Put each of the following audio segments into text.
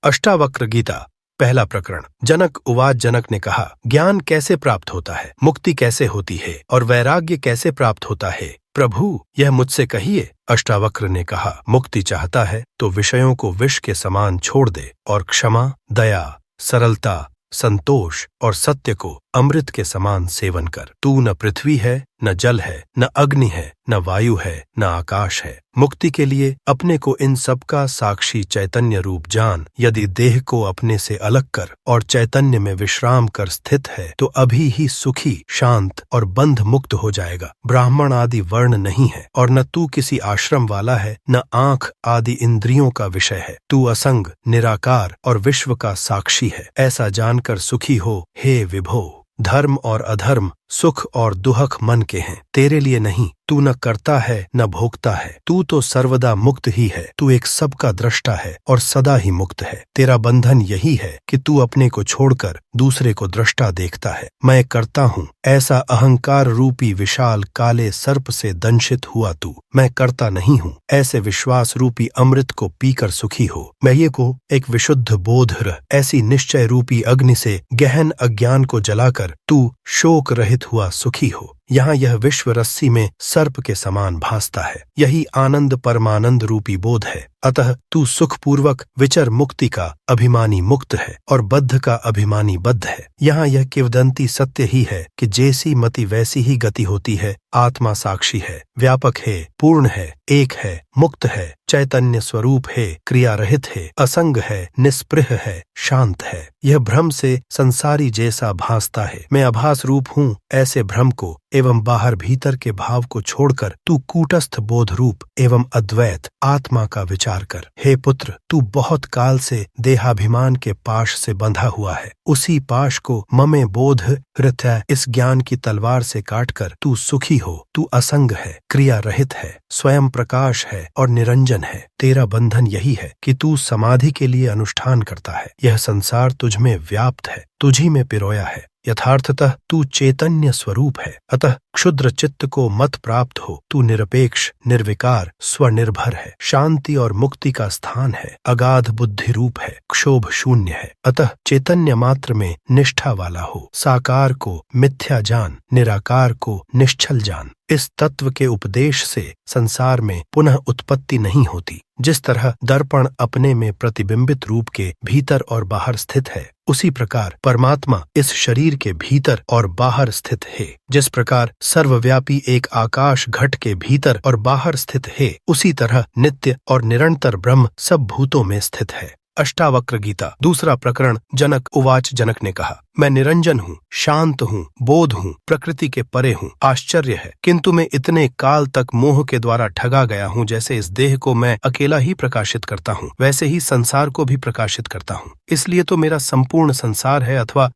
अष्टावक्र गीता पहला प्रकरण। जनक उवाच, जनक ने कहा, ज्ञान कैसे प्राप्त होता है, मुक्ति कैसे होती है और वैराग्य कैसे प्राप्त होता है? प्रभु, यह मुझसे कहिए। अष्टावक्र ने कहा, मुक्ति चाहता है तो विषयों को विष के समान छोड़ दे और क्षमा, दया, सरलता, संतोष और सत्य को अमृत के समान सेवन कर। तू न पृथ्वी है, न जल है, न अग्नि है, न वायु है, न आकाश है। मुक्ति के लिए अपने को इन सब का साक्षी चैतन्य रूप जान। यदि देह को अपने से अलग कर और चैतन्य में विश्राम कर स्थित है तो अभी ही सुखी, शांत और बंध मुक्त हो जाएगा। ब्राह्मण आदि वर्ण नहीं है और न तू किसी आश्रम वाला है, न आंख आदि इंद्रियों का विषय है। तू असंग, निराकार और विश्व का साक्षी है। ऐसा जानकर सुखी हो हे विभो। धर्म और अधर्म, सुख और दुहक मन के हैं, तेरे लिए नहीं। तू न करता है न भोगता है, तू तो सर्वदा मुक्त ही है। तू एक सबका दृष्टा है और सदा ही मुक्त है। तेरा बंधन यही है कि तू अपने को छोड़कर दूसरे को दृष्टा देखता है। मैं करता हूँ, ऐसा अहंकार रूपी विशाल काले सर्प से दंशित हुआ तू। मैं करता नहीं हूँ, ऐसे विश्वास रूपी अमृत को पीकर सुखी हो। मैं ये को एक विशुद्ध बोध रह, ऐसी निश्चय रूपी अग्नि से गहन अज्ञान को जलाकर तू शोक रहित हुआ सुखी हो। यहाँ यह विश्व रस्सी में सर्प के समान भासता है। यही आनंद परमानंद रूपी बोध है। अतः तू सुखपूर्वक विचर मुक्ति का अभिमानी मुक्त है और बद्ध का अभिमानी बद्ध है। यहाँ यह किंवदंती सत्य ही है कि जैसी मति वैसी ही गति होती है। आत्मा साक्षी है, व्यापक है, पूर्ण है, एक है, मुक्त है, चैतन्य स्वरूप है, क्रिया रहित है, असंग है, निस्पृह है, शांत है। यह भ्रम से संसारी जैसा भासता है। मैं आभास रूप हूँ, ऐसे भ्रम को एवं बाहर भीतर के भाव को छोड़कर तू कूटस्थ बोध रूप एवं अद्वैत आत्मा का विचार कर। हे पुत्र, तू बहुत काल से देहाभिमान के पाश से बंधा हुआ है। उसी पाश को ममे बोध हृदय इस ज्ञान की तलवार से काटकर तू सुखी हो। तू असंग है, क्रिया रहित है, स्वयं प्रकाश है और निरंजन है। तेरा बंधन यही है कि तू समाधि के लिए अनुष्ठान करता है। यह संसार तुझ में व्याप्त है, तुझी में पिरोया है। यथार्थतः तू चैतन्य स्वरूप है। अतः क्षुद्र चित्त को मत प्राप्त हो। तू निरपेक्ष, निर्विकार, स्वनिर्भर है, शांति और मुक्ति का स्थान है, अगाध बुद्धि रूप है, क्षोभ शून्य है। अतः चैतन्य मात्र में निष्ठा वाला हो। साकार को मिथ्या जान, निराकार को निश्चल जान। इस तत्व के उपदेश से संसार में पुनः उत्पत्ति नहीं होती। जिस तरह दर्पण अपने में प्रतिबिंबित रूप के भीतर और बाहर स्थित है, उसी प्रकार परमात्मा इस शरीर के भीतर और बाहर स्थित है। जिस प्रकार सर्वव्यापी एक आकाश घट के भीतर और बाहर स्थित है, उसी तरह नित्य और निरंतर ब्रह्म सब भूतों में स्थित है। अष्टावक्र गीता दूसरा प्रकरण। जनक उवाच, जनक ने कहा, मैं निरंजन हूँ, शांत हूँ, बोध हूँ, प्रकृति के परे हूँ। आश्चर्य है, किंतु मैं इतने काल तक मोह के द्वारा ठगा गया हूँ। जैसे इस देह को मैं अकेला ही प्रकाशित करता हूँ, वैसे ही संसार को भी प्रकाशित करता हूँ। इसलिए तो मेरा संपूर्ण संसार है अथवा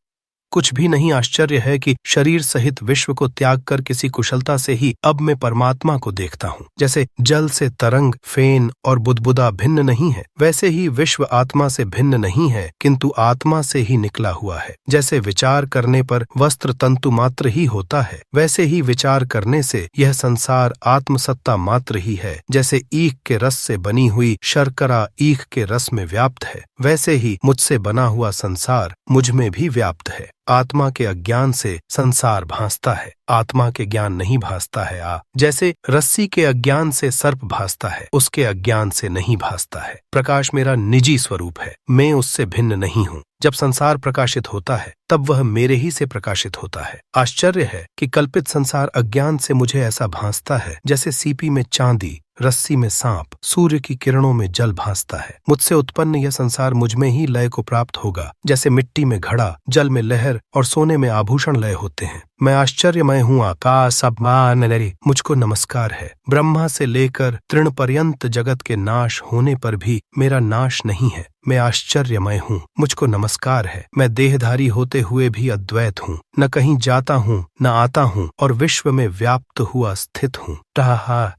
कुछ भी नहीं। आश्चर्य है कि शरीर सहित विश्व को त्याग कर किसी कुशलता से ही अब मैं परमात्मा को देखता हूँ। जैसे जल से तरंग, फेन और बुदबुदा भिन्न नहीं है, वैसे ही विश्व आत्मा से भिन्न नहीं है, किंतु आत्मा से ही निकला हुआ है। जैसे विचार करने पर वस्त्र तंतु मात्र ही होता है, वैसे ही विचार करने से यह संसार आत्मसत्ता मात्र ही है। जैसे ईख के रस से बनी हुई शर्करा ईख के रस में व्याप्त है, वैसे ही मुझसे बना हुआ संसार मुझ में भी व्याप्त है। आत्मा के अज्ञान से संसार भासता है, आत्मा के ज्ञान नहीं भासता है। जैसे रस्सी के अज्ञान से सर्प भासता है, उसके अज्ञान से नहीं भासता है। प्रकाश मेरा निजी स्वरूप है, मैं उससे भिन्न नहीं हूँ। जब संसार प्रकाशित होता है तब वह मेरे ही से प्रकाशित होता है। आश्चर्य है कि कल्पित संसार अज्ञान से मुझे ऐसा भासता है जैसे सीपी में चांदी, रस्सी में सांप, सूर्य की किरणों में जल भासता है। मुझसे उत्पन्न यह संसार मुझ में ही लय को प्राप्त होगा। जैसे मिट्टी में घड़ा, जल में लहर और सोने में आभूषण लय होते हैं। मैं आश्चर्यमय हूँ, आकाश अपान लरी, मुझको नमस्कार है। ब्रह्मा से लेकर तृण पर्यंत जगत के नाश होने पर भी मेरा नाश नहीं है। मैं आश्चर्यमय हूँ, मुझको नमस्कार है। मैं देहधारी होते हुए भी अद्वैत हूँ, न कहीं जाता हूँ न आता हूँ और विश्व में व्याप्त हुआ स्थित हूँ।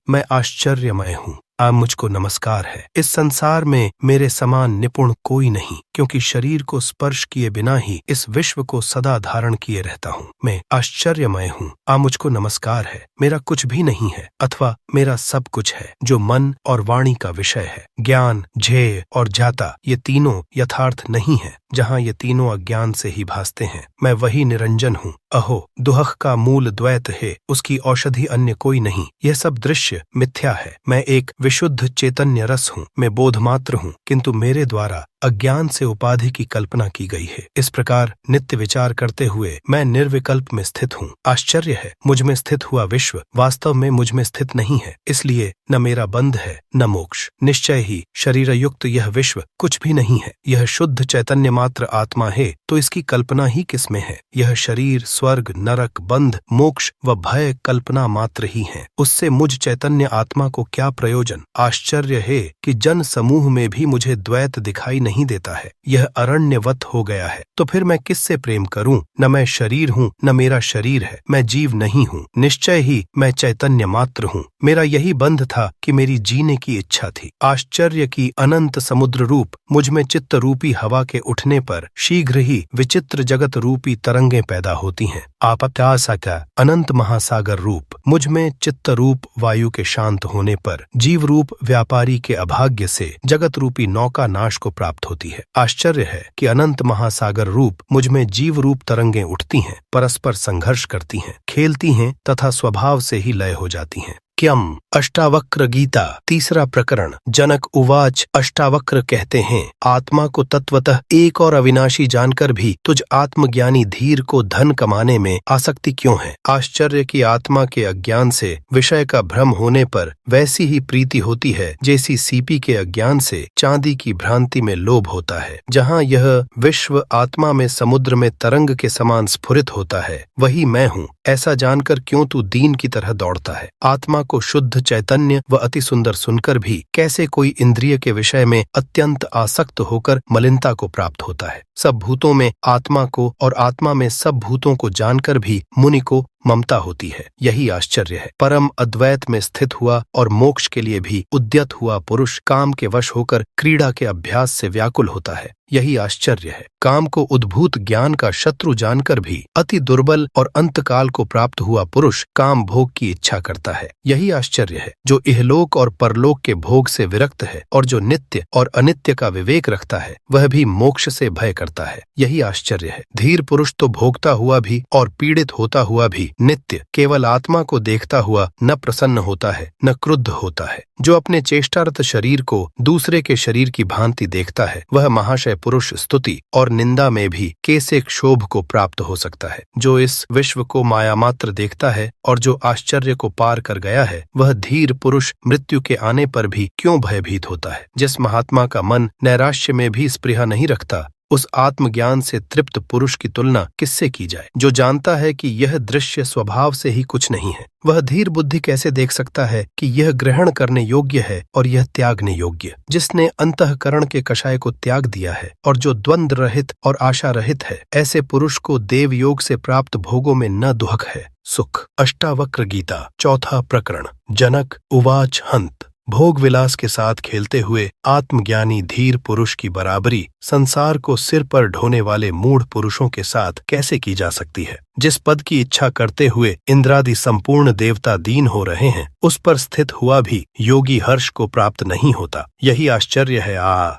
मैं आश्चर्यमय हूँ, मुझको नमस्कार है। इस संसार में मेरे समान निपुण कोई नहीं। क्योंकि शरीर को स्पर्श किए बिना ही इस विश्व को सदा धारण किए रहता हूँ। मैं आश्चर्यमय हूँ। मुझको नमस्कार है। मेरा कुछ भी नहीं है अथवा मेरा सब कुछ है, जो मन और वाणी का विषय है। ज्ञान, ध्येय और जाता ये तीनों यथार्थ नहीं है। जहाँ ये तीनों अज्ञान से ही भासते हैं, मैं वही निरंजन हूँ। अहो, दुहख का मूल द्वैत है, उसकी औषधि अन्य कोई नहीं। यह सब दृश्य मिथ्या है। मैं एक विशुद्ध चैतन्य रस हूँ। मैं बोधमात्र हूँ, किंतु मेरे द्वारा अज्ञान से उपाधि की कल्पना की गई है। इस प्रकार नित्य विचार करते हुए मैं निर्विकल्प में स्थित हूँ। आश्चर्य है, मुझ में स्थित हुआ विश्व वास्तव में मुझ में स्थित नहीं है। इसलिए न मेरा बंध है न मोक्ष। निश्चय ही शरीर युक्त यह विश्व कुछ भी नहीं है। यह शुद्ध चैतन्य मात्र आत्मा है, तो इसकी कल्पना ही किसमें है। यह शरीर, स्वर्ग, नरक, बंध, मोक्ष व भय कल्पना मात्र ही है। उससे मुझ चैतन्य आत्मा को क्या प्रयोजन। आश्चर्य है कि जन समूह में भी मुझे द्वैत दिखाई नहीं देता है। यह अरण्यवत हो गया है, तो फिर मैं किससे प्रेम करूं। न मैं शरीर हूँ न मेरा शरीर है। मैं जीव नहीं हूँ। निश्चय ही मैं चैतन्य मात्र हूँ। मेरा यही बंध था कि मेरी जीने की इच्छा थी। आश्चर्य की अनंत समुद्र रूप मुझ में चित्त रूपी हवा के उठने पर शीघ्र ही विचित्र जगत रूपी तरंगें पैदा होती हैं। आपत्यासका अनंत महासागर रूप मुझ में चित्त रूप वायु के शांत होने पर जीव रूप व्यापारी के अभाग्य से जगत रूपी नौका नाश को प्राप्त होती है। आश्चर्य है कि अनंत महासागर रूप मुझ में जीव रूप तरंगें उठती हैं, परस्पर संघर्ष करती हैं, खेलती हैं तथा स्वभाव से ही लय हो जाती हैं। क्यम अष्टावक्र गीता तीसरा प्रकरण। जनक उवाच। अष्टावक्र कहते हैं, आत्मा को तत्वतः एक और अविनाशी जानकर भी तुझ आत्मज्ञानी धीर को धन कमाने में आसक्ति क्यों है। आश्चर्य की आत्मा के अज्ञान से विषय का भ्रम होने पर वैसी ही प्रीति होती है जैसी सीपी के अज्ञान से चांदी की भ्रांति में लोभ होता है। जहाँ यह विश्व आत्मा में समुद्र में तरंग के समान स्फुरित होता है, वही मैं हूँ। ऐसा जानकर क्यों तू दीन की तरह दौड़ता है। आत्मा को शुद्ध चैतन्य व अति सुंदर सुनकर भी कैसे कोई इंद्रिय के विषय में अत्यंत आसक्त होकर मलिनता को प्राप्त होता है। सब भूतों में आत्मा को और आत्मा में सब भूतों को जानकर भी मुनि को ममता होती है। यही आश्चर्य है। परम अद्वैत में स्थित हुआ और मोक्ष के लिए भी उद्यत हुआ पुरुष काम के वश होकर क्रीड़ा के अभ्यास से व्याकुल होता है। यही आश्चर्य है। काम को उद्भूत ज्ञान का शत्रु जानकर भी अति दुर्बल और अंतकाल को प्राप्त हुआ पुरुष काम भोग की इच्छा करता है। यही आश्चर्य है। जो इहलोक और परलोक के भोग से विरक्त है और जो नित्य और अनित्य का विवेक रखता है, वह भी मोक्ष से भय करता है। यही आश्चर्य है। धीर पुरुष तो भोगता हुआ भी और पीड़ित होता हुआ भी नित्य केवल आत्मा को देखता हुआ न प्रसन्न होता है न क्रुद्ध होता है। जो अपने चेष्टारत शरीर को दूसरे के शरीर की भांति देखता है, वह महाशय पुरुष स्तुति और निंदा में भी कैसे क्षोभ को प्राप्त हो सकता है। जो इस विश्व को माया मात्र देखता है और जो आश्चर्य को पार कर गया है, वह धीर पुरुष मृत्यु के आने पर भी क्यों भयभीत होता है। जिस महात्मा का मन नैराश्य में भी स्पृहा नहीं रखता, उस आत्मज्ञान से तृप्त पुरुष की तुलना किससे की जाए। जो जानता है कि यह दृश्य स्वभाव से ही कुछ नहीं है, वह धीर बुद्धि कैसे देख सकता है कि यह ग्रहण करने योग्य है और यह त्यागने योग्य। जिसने अंतःकरण के कषाय को त्याग दिया है और जो द्वंद्व रहित और आशा रहित है, ऐसे पुरुष को देव योग से प्राप्त भोगों में न दुहक है, सुख। अष्टावक्र गीता चौथा प्रकरण। जनक उवाच। हंत भोग विलास के साथ खेलते हुए आत्मज्ञानी धीर पुरुष की बराबरी संसार को सिर पर ढोने वाले मूढ़ पुरुषों के साथ कैसे की जा सकती है। जिस पद की इच्छा करते हुए इंद्रादि संपूर्ण देवता दीन हो रहे हैं, उस पर स्थित हुआ भी योगी हर्ष को प्राप्त नहीं होता। यही आश्चर्य है।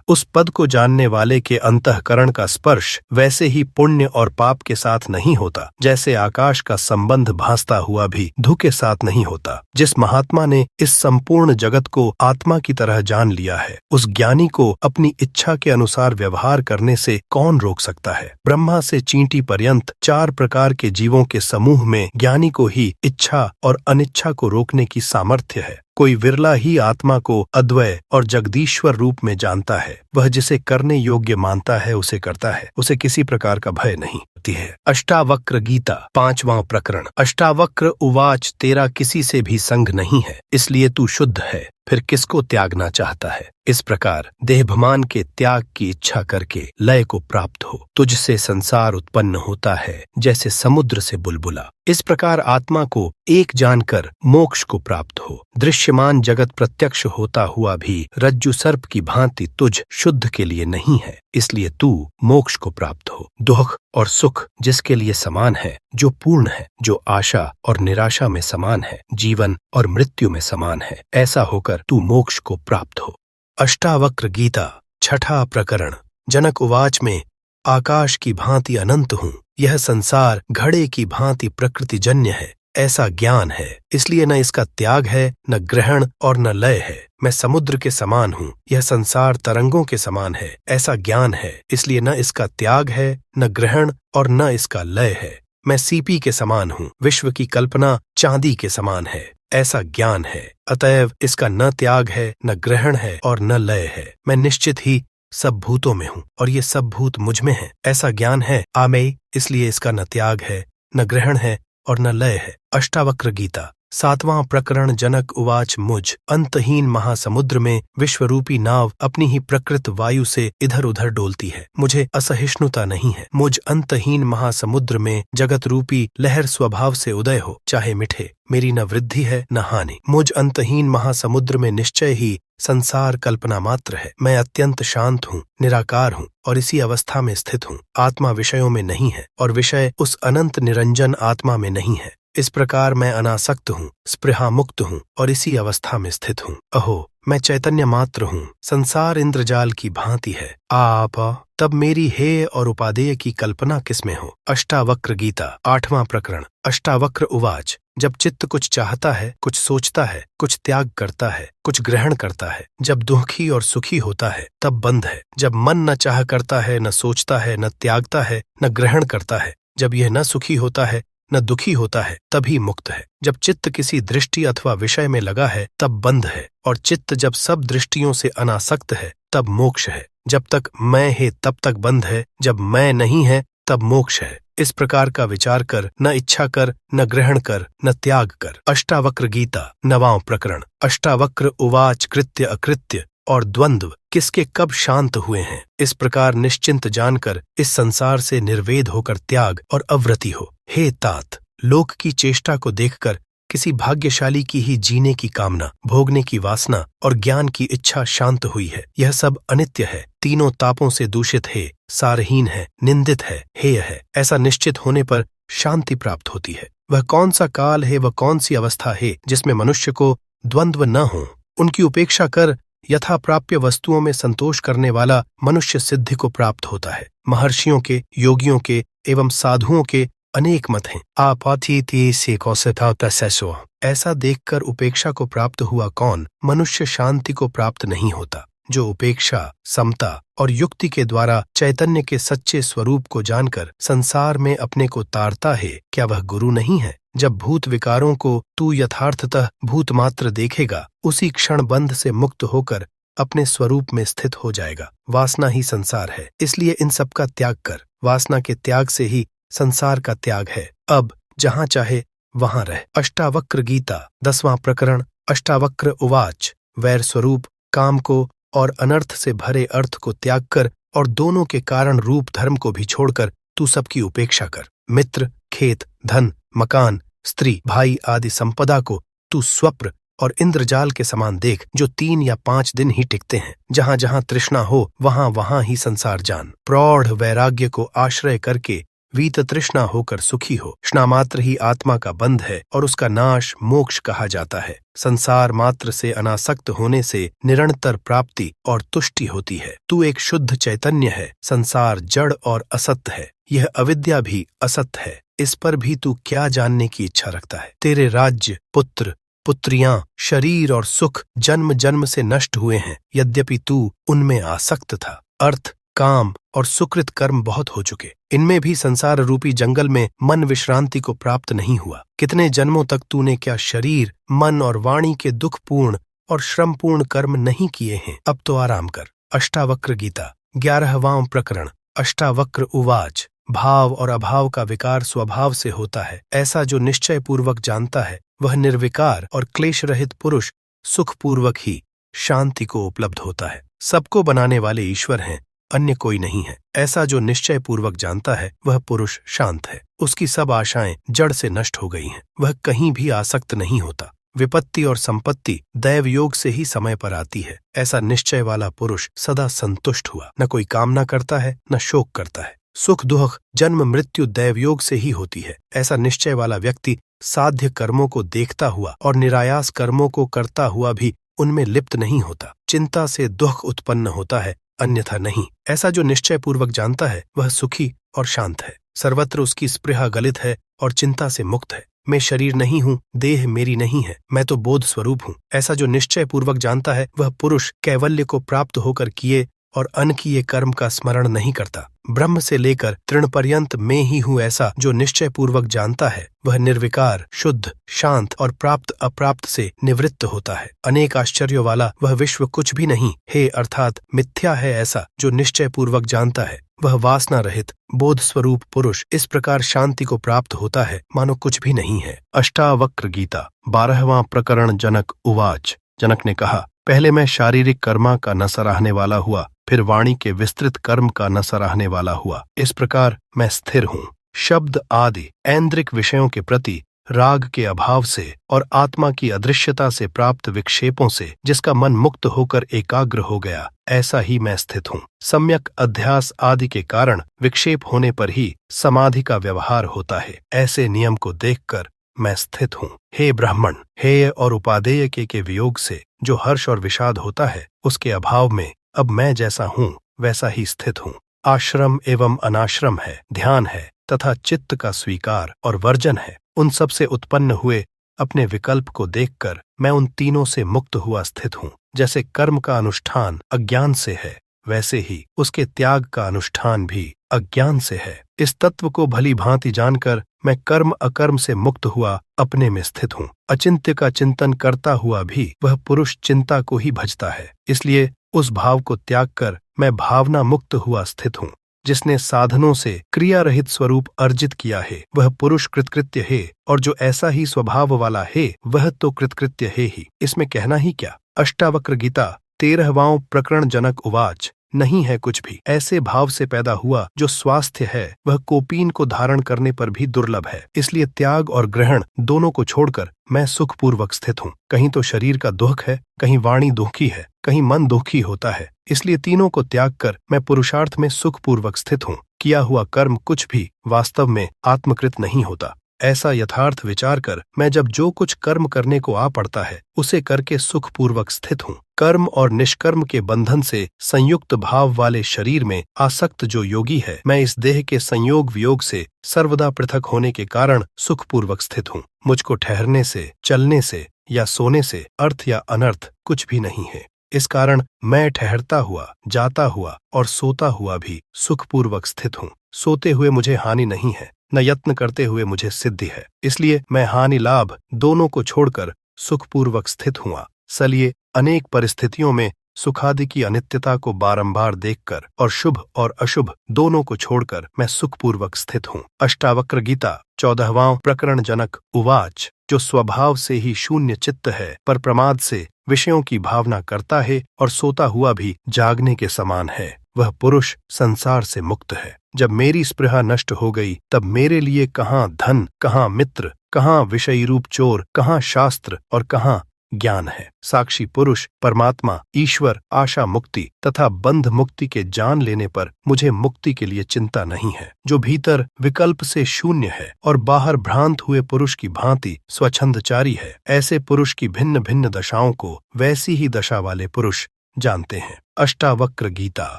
उस पद को जानने वाले के अंतःकरण का स्पर्श वैसे ही पुण्य और पाप के साथ नहीं होता, जैसे आकाश का संबंध भासता हुआ भी धु के साथ नहीं होता। जिस महात्मा ने इस संपूर्ण जगत को आत्मा की तरह जान लिया है, उस ज्ञानी को अपनी इच्छा के अनुसार व्यवहार करने से कौन रोक सकता है। ब्रह्मा से चींटी पर्यंत 4 प्रकार के जीवों के समूह में ज्ञानी को ही इच्छा और अनिच्छा को रोकने की सामर्थ्य है। कोई विरला ही आत्मा को अद्वय और जगदीश्वर रूप में जानता है। वह जिसे करने योग्य मानता है उसे करता है, उसे किसी प्रकार का भय नहीं होती है। अष्टावक्र गीता पांचवां प्रकरण। अष्टावक्र उवाच। तेरा किसी से भी संग नहीं है, इसलिए तू शुद्ध है, फिर किसको त्यागना चाहता है। इस प्रकार देहभान के त्याग की इच्छा करके लय को प्राप्त हो। तुझसे संसार उत्पन्न होता है जैसे समुद्र से बुलबुला। इस प्रकार आत्मा को एक जानकर मोक्ष को प्राप्त हो। दृश्यमान जगत प्रत्यक्ष होता हुआ भी रज्जु सर्प की भांति तुझ शुद्ध के लिए नहीं है। इसलिए तू मोक्ष को प्राप्त हो। दुख और सुख जिसके लिए समान है, जो पूर्ण है, जो आशा और निराशा में समान है, जीवन और मृत्यु में समान है, ऐसा होकर तू मोक्ष को प्राप्त हो। अष्टावक्र गीता, छठा प्रकरण। जनक उवाच में आकाश की भांति अनंत हूँ, यह संसार घड़े की भांति प्रकृतिजन्य है, ऐसा ज्ञान है, इसलिए न इसका त्याग है, न ग्रहण और न लय है। मैं समुद्र के समान हूँ, यह संसार तरंगों के समान है, ऐसा ज्ञान है, इसलिए न इसका त्याग है, न ग्रहण और न इसका लय है। मैं सीपी के समान हूँ, विश्व की कल्पना चांदी के समान है, ऐसा ज्ञान है, अतएव इसका न त्याग है, न ग्रहण है और न लय है। मैं निश्चित ही सब भूतों में हूँ और ये सब भूत मुझ में हैं, ऐसा ज्ञान है आमेय, इसलिए इसका न त्याग है, न ग्रहण है और न लय है। अष्टावक्र गीता, सातवां प्रकरण। जनक उवाच मुझ अंतहीन महासमुद्र में विश्वरूपी नाव अपनी ही प्रकृत वायु से इधर उधर डोलती है, मुझे असहिष्णुता नहीं है। मुझ अंतहीन महासमुद्र में जगत रूपी लहर स्वभाव से उदय हो, चाहे मिठे, मेरी न वृद्धि है न हानि। मुझ अंतहीन महासमुद्र में निश्चय ही संसार कल्पना मात्र है। मैं अत्यंत शांत हूँ, निराकार हूँ और इसी अवस्था में स्थित हूँ। आत्मा विषयों में नहीं है और विषय उस अनंत निरंजन आत्मा में नहीं है। इस प्रकार मैं अनासक्त हूँ, स्पृहा मुक्त हूँ और इसी अवस्था में स्थित हूँ। अहो, मैं चैतन्य मात्र हूँ, संसार इंद्रजाल की भांति है। आप तब मेरी हेय और उपादेय की कल्पना किसमें हो। अष्टावक्र गीता, आठवां प्रकरण। अष्टावक्र उवाच, जब चित्त कुछ चाहता है, कुछ सोचता है, कुछ त्याग करता है, कुछ ग्रहण करता है, जब दुखी और सुखी होता है तब बंध है। जब मन न चाह करता है, न सोचता है, न त्यागता है, न ग्रहण करता है, जब यह न सुखी होता है न दुखी होता है, तभी मुक्त है। जब चित्त किसी दृष्टि अथवा विषय में लगा है तब बंध है, और चित्त जब सब दृष्टियों से अनासक्त है तब मोक्ष है। जब तक मैं है तब तक बंध है, जब मैं नहीं है तब मोक्ष है। इस प्रकार का विचार कर, न इच्छा कर, न ग्रहण कर, न त्याग कर। अष्टावक्र गीता, नवां प्रकरण। अष्टावक्र उवाच, कृत्य अकृत्य और द्वंद्व किसके कब शांत हुए हैं, इस प्रकार निश्चिंत जानकर इस संसार से निर्वेद होकर त्याग और अवृति हो। हे तात, लोक की चेष्टा को देखकर किसी भाग्यशाली की ही जीने की कामना, भोगने की वासना और ज्ञान की इच्छा शांत हुई है। यह सब अनित्य है, तीनों तापों से दूषित है, सारहीन है, निंदित है, हेय है। ऐसा निश्चित होने पर शांति प्राप्त होती है। वह कौन सा काल है, वह कौन सी अवस्था है जिसमें मनुष्य को द्वंद्व न हो। उनकी उपेक्षा कर यथा प्राप्य वस्तुओं में संतोष करने वाला मनुष्य सिद्धि को प्राप्त होता है। महर्षियों के, योगियों के एवं साधुओं के अनेक मत हैं। आपाथी से कौशथा तसैसो, ऐसा देखकर उपेक्षा को प्राप्त हुआ कौन मनुष्य शांति को प्राप्त नहीं होता। जो उपेक्षा, समता और युक्ति के द्वारा चैतन्य के सच्चे स्वरूप को जानकर संसार में अपने को तारता है, क्या वह गुरु नहीं है। जब भूत विकारों को तू यथार्थतः भूत मात्र देखेगा, उसी क्षण बंध से मुक्त होकर अपने स्वरूप में स्थित हो जाएगा। वासना ही संसार है, इसलिए इन सब का त्याग कर। वासना के त्याग से ही संसार का त्याग है। अब जहाँ चाहे वहाँ रह। अष्टावक्र गीता, 10वां प्रकरण। अष्टावक्र उवाच, वैर स्वरूप काम को और अनर्थ से भरे अर्थ को त्याग कर और दोनों के कारण रूप धर्म को भी छोड़कर तू सबकी उपेक्षा कर। मित्र, खेत, धन, मकान, स्त्री, भाई आदि संपदा को तू स्वप्न और इंद्रजाल के समान देख, जो 3 या 5 दिन ही टिकते हैं। जहाँ जहाँ तृष्णा हो वहाँ वहाँ ही संसार जान। प्रौढ़ वैराग्य को आश्रय करके वीत तृष्णा होकर सुखी हो। तृष्णा मात्र ही आत्मा का बंध है और उसका नाश मोक्ष कहा जाता है। संसार मात्र से अनासक्त होने से निरंतर प्राप्ति और तुष्टि होती है। तू एक शुद्ध चैतन्य है। संसार जड़ और असत्य है, यह अविद्या भी असत्य है। इस पर भी तू क्या जानने की इच्छा रखता है। तेरे राज्य, पुत्र, पुत्रियां, शरीर और सुख जन्म जन्म से नष्ट हुए हैं, यद्यपि तू उनमें आसक्त था। अर्थ, काम और सुकृत कर्म बहुत हो चुके, इनमें भी संसार रूपी जंगल में मन विश्रांति को प्राप्त नहीं हुआ। कितने जन्मों तक तूने क्या शरीर, मन और वाणी के दुखपूर्ण और श्रमपूर्ण कर्म नहीं किए हैं। अब तो आराम कर। अष्टावक्र गीता, 11वां प्रकरण। अष्टावक्र उवाच, भाव और अभाव का विकार स्वभाव से होता है। ऐसा जो निश्चय पूर्वक जानता है, वह निर्विकार और क्लेश रहित पुरुष सुखपूर्वक ही शांति को उपलब्ध होता है। सबको बनाने वाले ईश्वर हैं, अन्य कोई नहीं है। ऐसा जो निश्चय पूर्वक जानता है, वह पुरुष शांत है। उसकी सब आशाएं जड़ से नष्ट हो गई हैं। वह कहीं भी आसक्त नहीं होता। विपत्ति और संपत्ति दैव योग से ही समय पर आती है। ऐसा निश्चय वाला पुरुष सदा संतुष्ट हुआ, न कोई कामना करता है न शोक करता है। सुख दुख जन्म मृत्यु दैव योग से ही होती है। ऐसा निश्चय वाला व्यक्ति साध्य कर्मों को देखता हुआ और निरायास कर्मों को करता हुआ भी उनमें लिप्त नहीं होता। चिंता से दुख उत्पन्न होता है, अन्यथा नहीं। ऐसा जो निश्चय पूर्वक जानता है वह सुखी और शांत है। सर्वत्र उसकी स्पृहा गलित है और चिंता से मुक्त है। मैं शरीर नहीं हूँ, देह मेरी नहीं है, मैं तो बोध स्वरूप हूँ। ऐसा जो निश्चय पूर्वक जानता है वह पुरुष कैवल्य को प्राप्त होकर किए और अनकिए कर्म का स्मरण नहीं करता। ब्रह्म से लेकर तृण पर्यंत मैं ही हूँ ऐसा जो निश्चय पूर्वक जानता है वह निर्विकार, शुद्ध, शांत और प्राप्त अप्राप्त से निवृत्त होता है। अनेक आश्चर्यों वाला वह विश्व कुछ भी नहीं है अर्थात मिथ्या है ऐसा जो निश्चय पूर्वक जानता है वह वासना रहित बोध स्वरूप पुरुष इस प्रकार शांति को प्राप्त होता है मानो कुछ भी नहीं है। अष्टावक्र गीता 12वां प्रकरण। जनक उवाच। जनक ने कहा, पहले मैं शारीरिक कर्मा का न सराहने वाला हुआ, फिर वाणी के विस्तृत कर्म का न सराहने वाला हुआ। इस प्रकार मैं स्थिर हूँ। शब्द आदि ऐन्द्रिक विषयों के प्रति राग के अभाव से और आत्मा की अदृश्यता से प्राप्त विक्षेपों से जिसका मन मुक्त होकर एकाग्र हो गया, ऐसा ही मैं स्थित हूँ। सम्यक अध्यास आदि के कारण विक्षेप होने पर ही समाधि का व्यवहार होता है। ऐसे नियम को देखकर मैं स्थित हूँ। हे ब्राह्मण, हेय और उपादेय के वियोग से जो हर्ष और विषाद होता है उसके अभाव में अब मैं जैसा हूँ वैसा ही स्थित हूँ। आश्रम एवं अनाश्रम है, ध्यान है तथा चित्त का स्वीकार और वर्जन है। उन सब से उत्पन्न हुए अपने विकल्प को देखकर मैं उन तीनों से मुक्त हुआ स्थित हूँ। जैसे कर्म का अनुष्ठान अज्ञान से है वैसे ही उसके त्याग का अनुष्ठान भी अज्ञान से है। इस तत्व को भली भांति जानकर मैं कर्म अकर्म से मुक्त हुआ अपने में स्थित हूँ। अचिंत्य का चिंतन करता हुआ भी वह पुरुष चिंता को ही भजता है, इसलिए उस भाव को त्याग कर मैं भावना मुक्त हुआ स्थित हूँ। जिसने साधनों से क्रिया रहित स्वरूप अर्जित किया है वह पुरुष कृतकृत्य है, और जो ऐसा ही स्वभाव वाला है वह तो कृतकृत्य है ही। इसमें कहना ही क्या। अष्टावक्र गीता 13वां प्रकरण। जनक उवाच। नहीं है कुछ भी। ऐसे भाव से पैदा हुआ जो स्वास्थ्य है वह कोपीन को धारण करने पर भी दुर्लभ है। इसलिए त्याग और ग्रहण दोनों को छोड़कर मैं सुखपूर्वक स्थित हूँ। कहीं तो शरीर का दुख है, कहीं वाणी दुखी है, कहीं मन दुखी होता है। इसलिए तीनों को त्याग कर मैं पुरुषार्थ में सुखपूर्वक स्थित हूँ। किया हुआ कर्म कुछ भी वास्तव में आत्मकृत नहीं होता। ऐसा यथार्थ विचार कर मैं जब जो कुछ कर्म करने को आ पड़ता है उसे करके सुखपूर्वक स्थित हूँ। कर्म और निष्कर्म के बंधन से संयुक्त भाव वाले शरीर में आसक्त जो योगी है, मैं इस देह के संयोग वियोग से सर्वदा पृथक होने के कारण सुखपूर्वक स्थित हूँ। मुझको ठहरने से, चलने से या सोने से अर्थ या अनर्थ कुछ भी नहीं है। इस कारण मैं ठहरता हुआ, जाता हुआ और सोता हुआ भी सुखपूर्वक स्थित हूँ। सोते हुए मुझे हानि नहीं है, न यत्न करते हुए मुझे सिद्धि है। इसलिए मैं हानि लाभ दोनों को छोड़कर सुखपूर्वक स्थित हुआ। सलिए अनेक परिस्थितियों में सुखादि की अनित्यता को बारंबार देखकर और शुभ और अशुभ दोनों को छोड़कर मैं सुखपूर्वक स्थित हूँ। अष्टावक्र गीता 14वां प्रकरण। जनक उवाच। जो स्वभाव से ही शून्य चित्त है पर प्रमाद से विषयों की भावना करता है और सोता हुआ भी जागने के समान है, वह पुरुष संसार से मुक्त है। जब मेरी स्पृहा नष्ट हो गई तब मेरे लिए कहाँ धन, कहाँ मित्र, कहाँ विषयी रूप चोर, कहाँ शास्त्र और कहाँ ज्ञान है। साक्षी पुरुष परमात्मा ईश्वर आशा मुक्ति तथा बंध मुक्ति के जान लेने पर मुझे मुक्ति के लिए चिंता नहीं है। जो भीतर विकल्प से शून्य है और बाहर भ्रांत हुए पुरुष की भांति स्वच्छंदचारी है, ऐसे पुरुष की भिन्न भिन्न दशाओं को वैसी ही दशा वाले पुरुष जानते हैं। अष्टावक्र गीता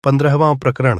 15वां प्रकरण।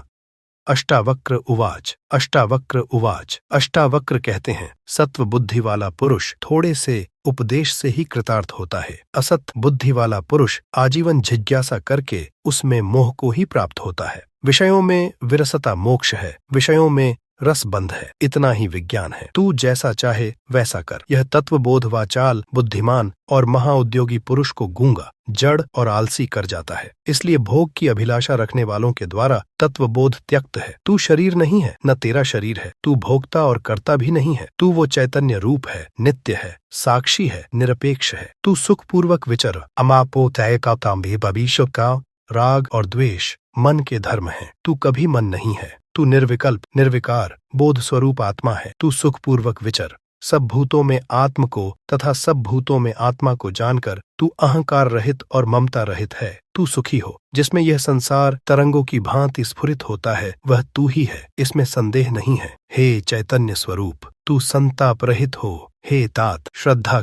अष्टावक्र उवाच। अष्टावक्र उवाच। अष्टावक्र कहते हैं, सत्व बुद्धि वाला पुरुष थोड़े से उपदेश से ही कृतार्थ होता है। असत बुद्धि वाला पुरुष आजीवन जिज्ञासा करके उसमें मोह को ही प्राप्त होता है। विषयों में विरसता मोक्ष है, विषयों में रस बंध है, इतना ही विज्ञान है। तू जैसा चाहे वैसा कर। यह तत्वबोध वाचाल बुद्धिमान और महाउद्योगी पुरुष को गूंगा, जड़ और आलसी कर जाता है। इसलिए भोग की अभिलाषा रखने वालों के द्वारा तत्वबोध त्यक्त है। तू शरीर नहीं है, न तेरा शरीर है। तू भोक्ता और कर्ता भी नहीं है। तू वो चैतन्य रूप है, नित्य है, साक्षी है, निरपेक्ष है। तू सुखपूर्वक विचर। अमापो तय का तांबे भविष्य का राग और द्वेष मन के धर्म है। तू कभी मन नहीं है। तू निर्विकल्प निर्विकार बोध स्वरूप आत्मा है। तू सुखपूर्वक विचर। सब भूतों में आत्म को तथा सब भूतों में आत्मा को जानकर तू अहंकार रहित और ममता रहित है। तू सुखी हो। जिसमें यह संसार तरंगों की भांति स्फुरित होता है वह तू ही है, इसमें संदेह नहीं है। हे चैतन्य स्वरूप, तू संताप रहित हो। हे तात, श्रद्धा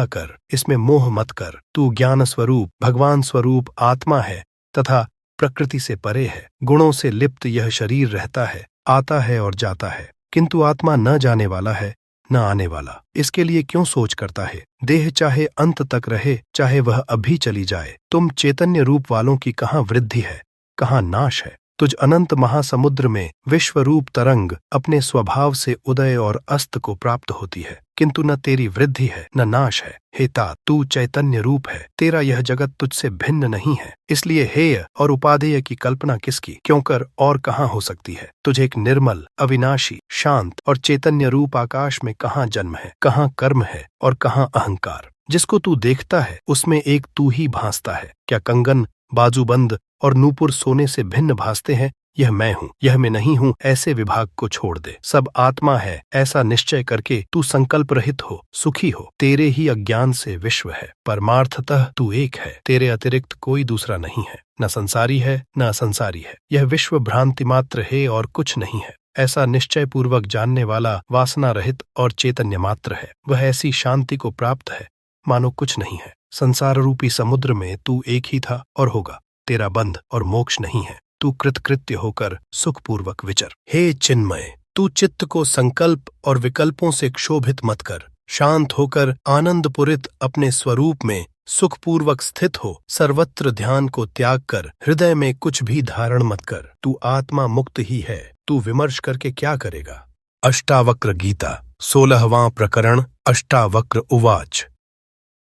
कर, इसमें मोह मत कर। तू ज्ञान स्वरूप, भगवान स्वरूप आत्मा है तथा प्रकृति से परे है। गुणों से लिप्त यह शरीर रहता है, आता है और जाता है, किंतु आत्मा न जाने वाला है न आने वाला। इसके लिए क्यों सोच करता है? देह चाहे अंत तक रहे, चाहे वह अभी चली जाए। तुम चैतन्य रूप वालों की कहाँ वृद्धि है, कहाँ नाश है? तुझ अनंत महासमुद्र में विश्व रूप तरंग अपने स्वभाव से उदय और अस्त को प्राप्त होती है, किंतु न तेरी वृद्धि है न नाश है। हे तात, तू चैतन्य रूप है, तेरा यह जगत तुझसे भिन्न नहीं है। इसलिए हेय और उपादेय की कल्पना किसकी, क्यों कर और कहाँ हो सकती है? तुझे एक निर्मल, अविनाशी, शांत और चैतन्य रूप आकाश में कहाँ जन्म है, कहाँ कर्म है और कहाँ अहंकार? जिसको तू देखता है उसमें एक तू ही भासता है। क्या कंगन, बाजूबंद और नूपुर सोने से भिन्न भासते हैं? यह मैं हूँ, यह मैं नहीं हूँ, ऐसे विभाग को छोड़ दे। सब आत्मा है ऐसा निश्चय करके तू संकल्प रहित हो, सुखी हो। तेरे ही अज्ञान से विश्व है, परमार्थतः तू एक है, तेरे अतिरिक्त कोई दूसरा नहीं है। न संसारी है न असंसारी है, यह विश्व भ्रांति मात्र है और कुछ नहीं है। ऐसा निश्चय पूर्वक जानने वाला वासना रहित और चैतन्य मात्र है। वह ऐसी शांति को प्राप्त है मानो कुछ नहीं है। संसार रूपी समुद्र में तू एक ही था और होगा। तेरा बंध और मोक्ष नहीं है। तू कृतकृत्य होकर सुखपूर्वक विचर। हे चिन्मय, तू चित्त को संकल्प और विकल्पों से क्षोभित मत कर। शांत होकर आनंदपुरित अपने स्वरूप में सुखपूर्वक स्थित हो। सर्वत्र ध्यान को त्याग कर हृदय में कुछ भी धारण मत कर। तू आत्मा मुक्त ही है। तू विमर्श करके क्या करेगा? अष्टावक्र गीता 16वां प्रकरण। अष्टावक्र उवाच।